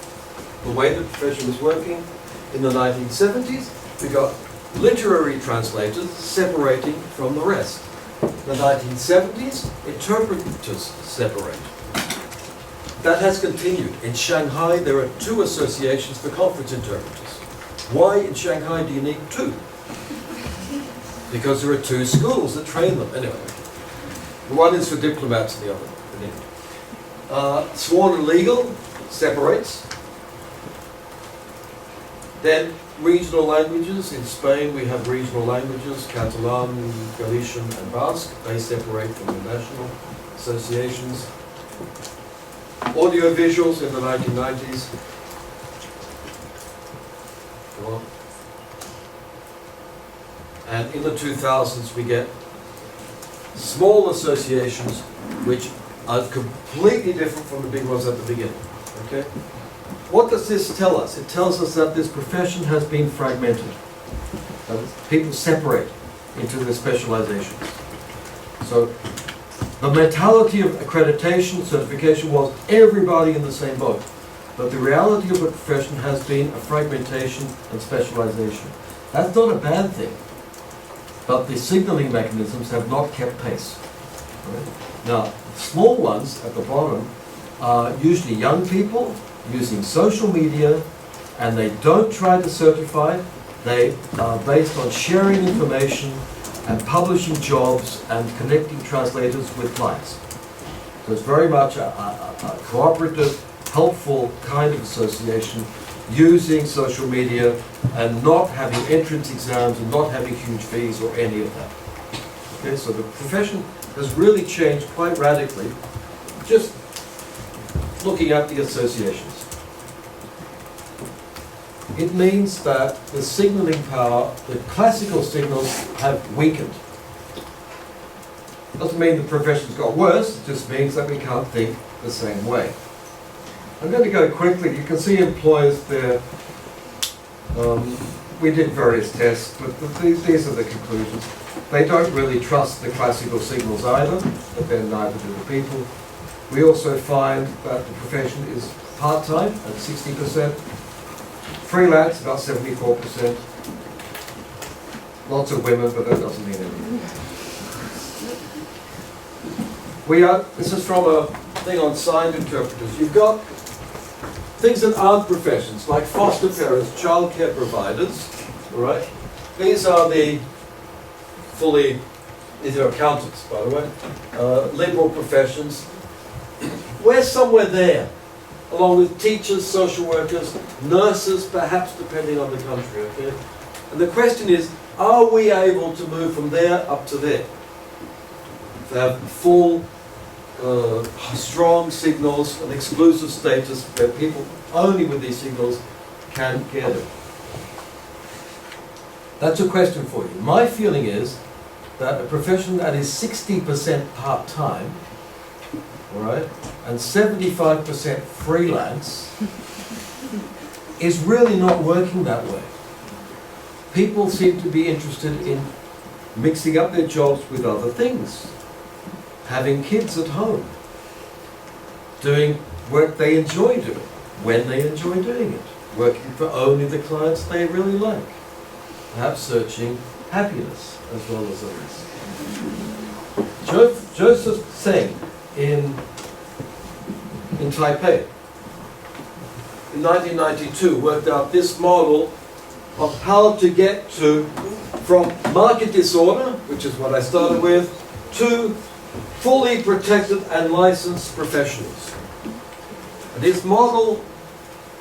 the way the profession was working. In the 1970s, we got literary translators separating from the rest. In the 1970s, interpreters separate. That has continued. In Shanghai, there are 2 associations for conference interpreters. Why in Shanghai do you need 2? Because there are 2 schools that train them. Anyway, one is for diplomats and the other for India. Sworn and legal separates. Then regional languages. In Spain, we have regional languages, Catalan, Galician, and Basque. They separate from the national associations. Audiovisuals in the 1990s. Go on. And in the 2000s, we get small associations which are completely different from the big ones at the beginning. Okay? What does this tell us? It tells us that this profession has been fragmented. People separate into their specializations. So the mentality of accreditation, certification was everybody in the same boat. But the reality of the profession has been a fragmentation and specialization. That's not a bad thing. But the signaling mechanisms have not kept pace. Right? Now, small ones at the bottom are usually young people using social media, and they don't try to certify. They are based on sharing information and publishing jobs and connecting translators with clients. So it's very much a cooperative, helpful kind of association, using social media and not having entrance exams and not having huge fees or any of that. Okay, so the profession has really changed quite radically, just looking at the associations. It means that the signaling power, the classical signals have weakened. Doesn't mean the profession's got worse, it just means that we can't think the same way. I'm going to go quickly. You can see employers there. We did various tests, but these are the conclusions. They don't really trust the classical signals either, but then neither do the people. We also find that the profession is part-time at 60%, freelance about 74%. Lots of women, but that doesn't mean anything. This is from a thing on signed interpreters. You've got things that aren't professions, like foster parents, childcare providers, all right? These are these are accountants, by the way, liberal professions. We're somewhere there, along with teachers, social workers, nurses, perhaps depending on the country, okay? And the question is, are we able to move from there up to there? To have full, strong signals, an exclusive status where people only with these signals can get it. That's a question for you. My feeling is that a profession that is 60% part-time, all right, and 75% freelance is really not working that way. People seem to be interested in mixing up their jobs with other things, having kids at home, doing work they enjoy doing, when they enjoy doing it, working for only the clients they really like, perhaps searching happiness as well as others. Joseph Tseng in Taipei in 1992 worked out this model of how to get from market disorder, which is what I started with, to fully protected and licensed professionals. And his model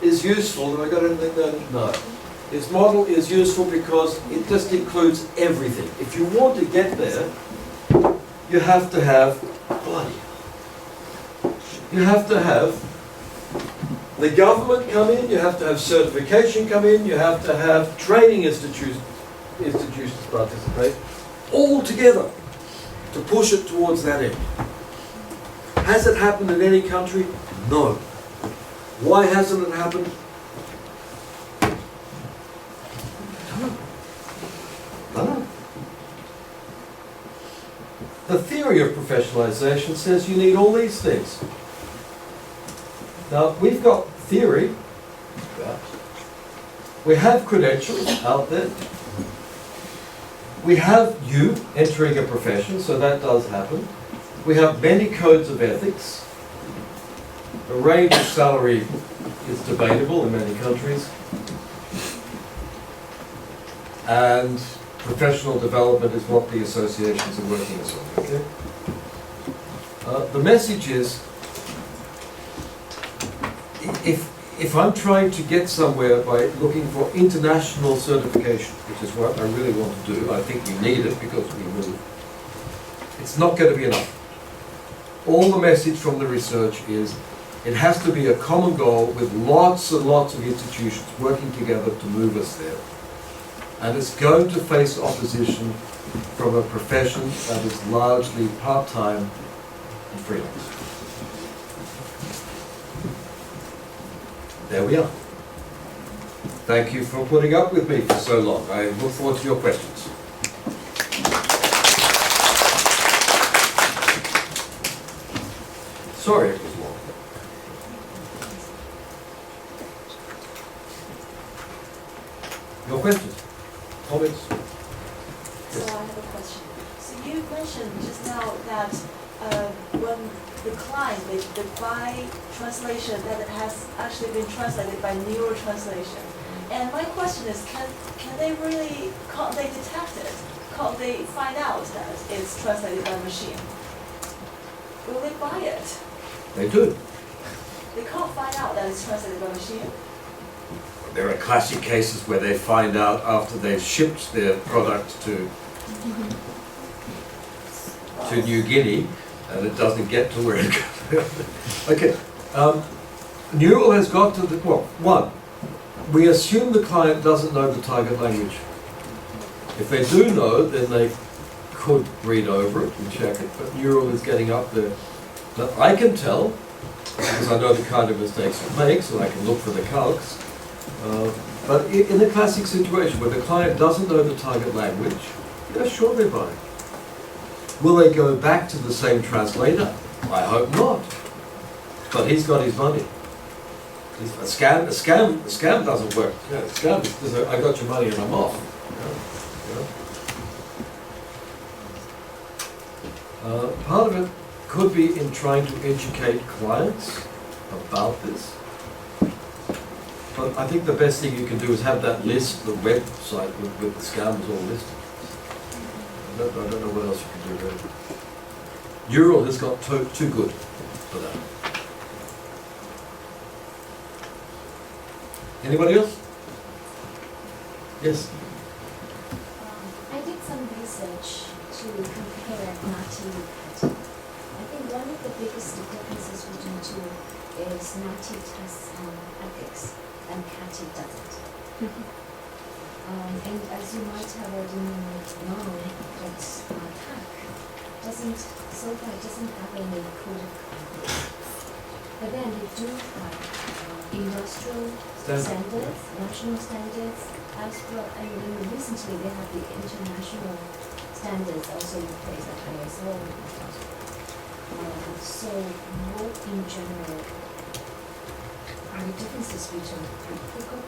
is useful. Have I got anything there? No. His model is useful because it just includes everything. If you want to get there, you have to have, you have to have the government come in, you have to have certification come in, you have to have training institutions participate, all together to push it towards that end. Has it happened in any country? No. Why hasn't it happened? No. The theory of professionalization says you need all these things. Now, we've got theory, we have credentials out there, we have you entering a profession, so that does happen. We have many codes of ethics. The range of salary is debatable in many countries. And professional development is what the associations are working on. Okay? The message is, if I'm trying to get somewhere by looking for international certification, which is what I really want to do, I think we need it because we move, it's not going to be enough. All the message from the research is it has to be a common goal with lots and lots of institutions working together to move us there. And it's going to face opposition from a profession that is largely part-time and freelance. There we are. Thank you for putting up with me for so long. I look forward to your questions. Sorry it was long. Your questions? Comments? So I have a question. So you mentioned just now that when the client, they buy translation that has actually been translated by neural translation. And my question is, can they really, can't they detect it? Can't they find out that it's translated by machine? Will they buy it? They do. They can't find out that it's translated by machine? There are classic cases where they find out after they've shipped their product to New Guinea and it doesn't get to where it goes. Okay. Neural has got to the, well, one, we assume the client doesn't know the target language. If they do know, then they could read over it and check it, but Neural is getting up there. Now, I can tell, because I know the kind of mistakes it makes, and I can look for the calcs. But in a classic situation where the client doesn't know the target language, yeah, sure they buy. Will they go back to the same translator? I hope not. But he's got his money. A scam doesn't work. Yeah, a scam is, I got your money and I'm off. Part of it could be in trying to educate clients about this. But I think the best thing you can do is have that list, the website with the scams all listed. I don't know what else you can do there. Neural has got too good for that. Anybody else? Yes? I did some research to compare NATI with CATI. I think one of the biggest differences between two is NATI tests ethics and CATI doesn't. And as you might have already known, that TAC doesn't, so far doesn't have any code of conduct. But then they do have industrial standards, national standards, as well, and then recently they have the international standards also in place at ISO. So what in general are the differences between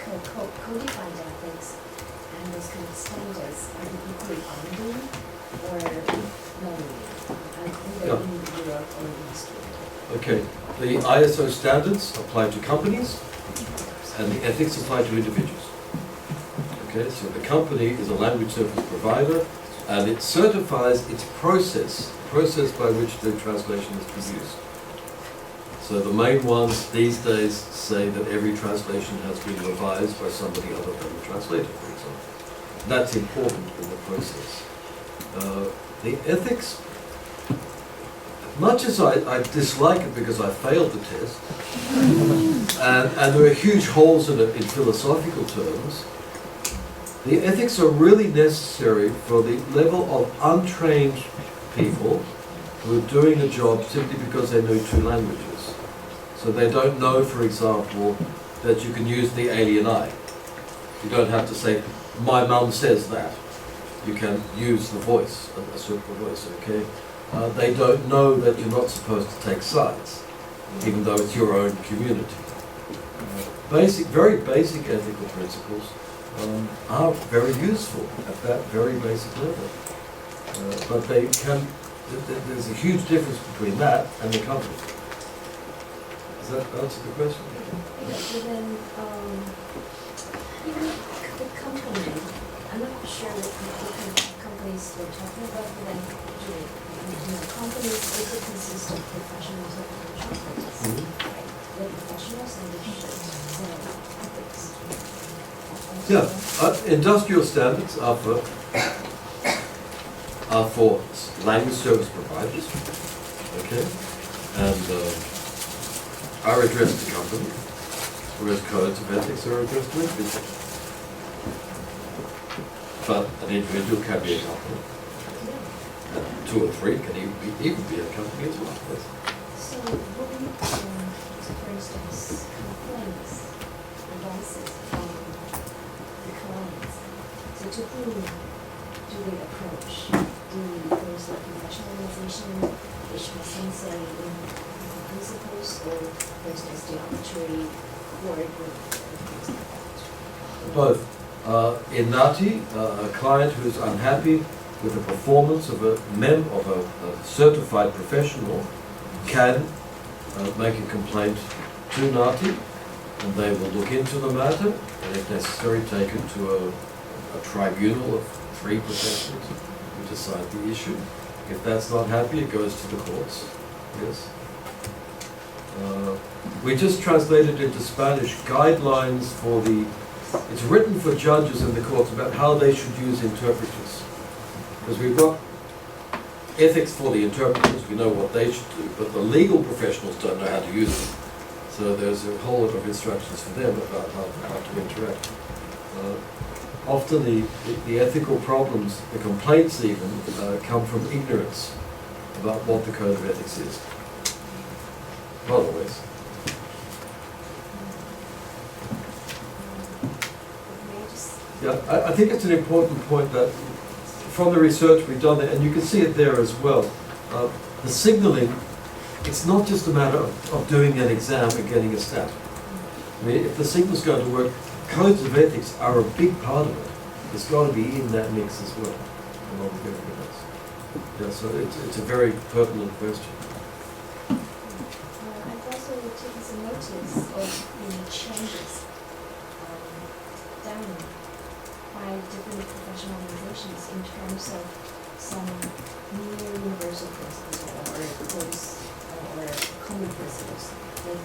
codified ethics and those kind of standards? Are they equally binding or not really? Either in Europe or in Australia? Okay, the ISO standards apply to companies and the ethics apply to individuals. Okay, so the company is a language service provider and it certifies its process by which the translation is produced. So the main ones these days say that every translation has been revised by somebody other than the translator, for example. That's important in the process. The ethics, much as I dislike it because I failed the test, And there are huge holes in it in philosophical terms. The ethics are really necessary for the level of untrained people who are doing a job simply because they know 2 languages. So they don't know, for example, that you can use the alien I. You don't have to say, my mum says that. You can use the voice, a simple voice, okay? They don't know that you're not supposed to take sides, even though it's your own community. Very basic ethical principles are very useful at that very basic level. But there's a huge difference between that and the company. Does that answer the question? Yeah, even the company, I'm not sure what kind of companies we're talking about, but then usually, companies also consist of professionals and contractors. Right? They're professionals and they should follow ethics. Yeah, industrial standards are for language service providers, okay, and are addressed to companies, whereas codes of ethics are addressed to individuals. But an individual can be a company, and 2 or 3 can even be a company as well. Yes. So when, for instance, complaints arises from the clients, so to whom do they approach? There's a professional organization which has some say in the principles, or for instance, the arbitrary court or things like that? Both. In NATI, a client who is unhappy with the performance of a certified professional can make a complaint to NATI, and they will look into the matter, and if necessary take it to a tribunal of 3 professionals who decide the issue. If that's not happy, it goes to the courts. Yes. We just translated into Spanish guidelines for it's written for judges in the courts about how they should use interpreters. Because we've got ethics for the interpreters, we know what they should do, but the legal professionals don't know how to use them. So there's a whole lot of instructions for them about how to interact. Often the ethical problems, the complaints even, come from ignorance about what the code of ethics is. Not always. Yeah, I think it's an important point that from the research we've done there, and you can see it there as well, the signaling, it's not just a matter of doing an exam and getting a stat. I mean, if the signal's going to work, codes of ethics are a big part of it. It's got to be in that mix as well, along with everything else. Yeah, so it's a very pertinent question. I've also taken some notice of changes done by different professional organizations in terms of some near universal principles or close or common principles, like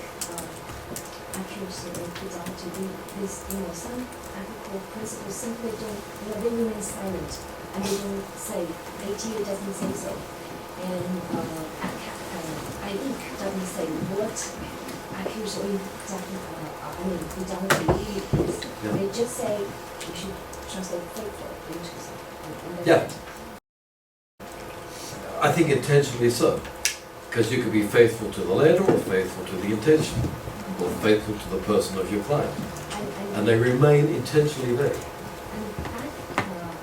accuracy or fidelity. Some ethical principles simply they remain silent, and they don't say, ATA doesn't say so, and IEC doesn't say what accuracy fidelity is. Yeah. They just say you should translate faithful into something. Yeah. I think intentionally so, because you could be faithful to the letter or faithful to the intention, or faithful to the person of your client, and they remain intentionally vague. And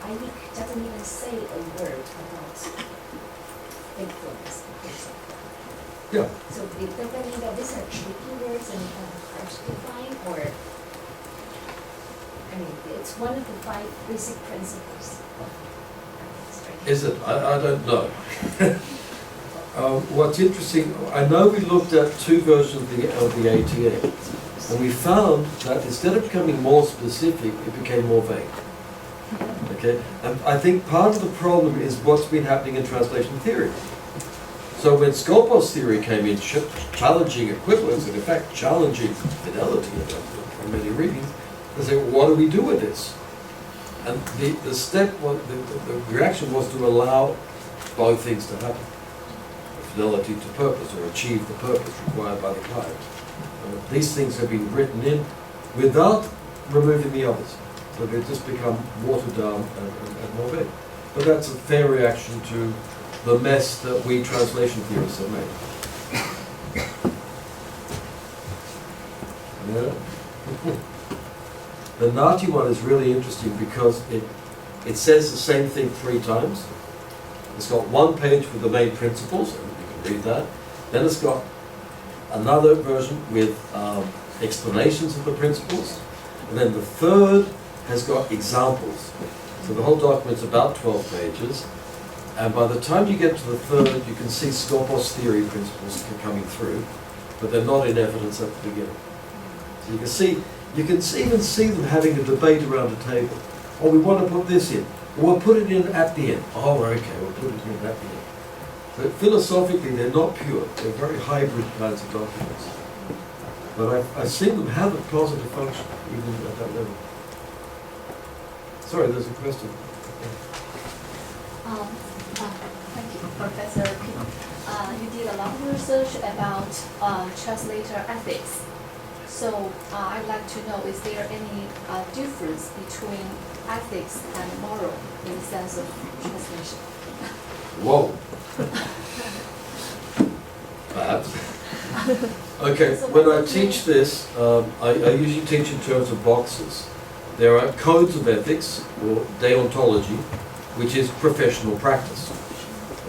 IEC doesn't even say a word about faithfulness, for example. Yeah. So does that mean that these are tricky words and hard to define, or it's one of the 5 basic principles of ethics, right? Is it? I don't know. What's interesting, I know we looked at 2 versions of the ATA, and we found that instead of becoming more specific, it became more vague. Okay, and I think part of the problem is what's been happening in translation theory. So when Skopos theory came in, challenging equivalence, and in fact challenging fidelity in many readings, they say, well, what do we do with this? And the step, the reaction was to allow both things to happen. Fidelity to purpose, or achieve the purpose required by the client. These things have been written in without removing the others. So they just become watered down and more vague. But that's a fair reaction to the mess that we translation theorists have made. Yeah. The Nati one is really interesting because it says the same thing 3 times. It's got 1 page with the main principles, and you can read that. Then it's got another version with explanations of the principles. And then the third has got examples. So the whole document's about 12 pages. And by the time you get to the third, you can see Skopos theory principles coming through, but they're not in evidence at the beginning. So you can even see them having a debate around a table. Oh, we want to put this in. Well, we'll put it in at the end. Oh, okay, we'll put it in at the end. So philosophically, they're not pure. They're very hybrid kinds of documents. But I've seen them have a positive function, even at that level. Sorry, there's a question. Thank you, Professor Kim. You did a lot of research about translator ethics. So I'd like to know, is there any difference between ethics and moral in the sense of translation? Whoa. Perhaps. Okay, So when I what teach this, I usually teach in terms of boxes. There are codes of ethics, or deontology, which is professional practice.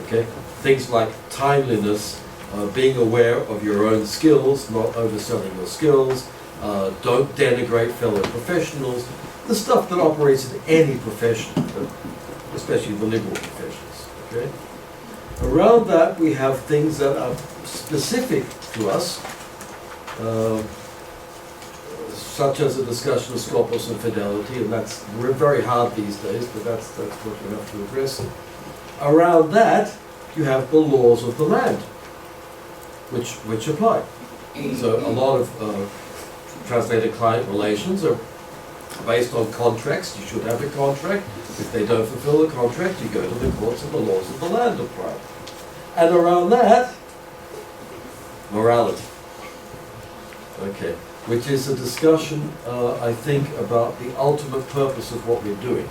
Okay? Things like timeliness, being aware of your own skills, not overselling your skills, don't denigrate fellow professionals, the stuff that operates in any profession, especially the liberal professions. Okay? Around that we have things that are specific to us, such as a discussion of Skopos and fidelity, and that's very hard these days, but that's what we have to address. Around that, you have the laws of the land, which apply. So a lot of translator-client relations are based on contracts. You should have a contract. If they don't fulfill the contract, you go to the courts and the laws of the land apply. And around that, morality. Okay, which is a discussion, I think, about the ultimate purpose of what we're doing.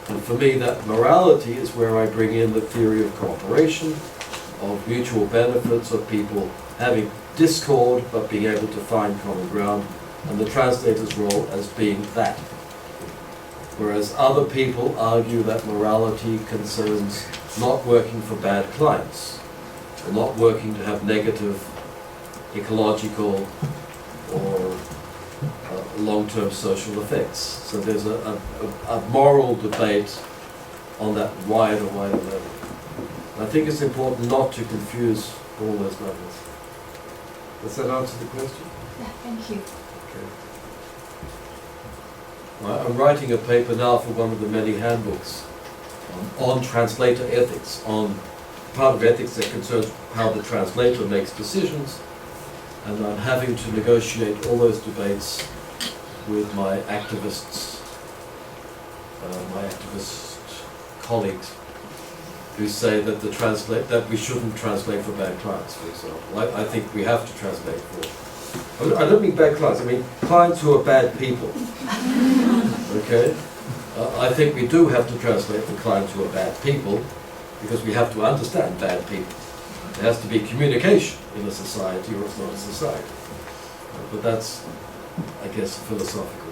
And for me, that morality is where I bring in the theory of cooperation, of mutual benefits, of people having discord but being able to find common ground, and the translator's role as being that. Whereas other people argue that morality concerns not working for bad clients, or not working to have negative ecological or long-term social effects. So there's a moral debate on that wider level. I think it's important not to confuse all those levels. Does that answer the question? Yeah, thank you. Okay. I'm writing a paper now for one of the many handbooks on translator ethics, on part of ethics that concerns how the translator makes decisions, and I'm having to negotiate all those debates with my activist colleagues who say that that we shouldn't translate for bad clients, for example. I think we have to translate for. I don't mean bad clients. I mean clients who are bad people. Okay. I think we do have to translate for clients who are bad people, because we have to understand bad people. There has to be communication in a society, or it's not a society. But that's, I guess, a philosophical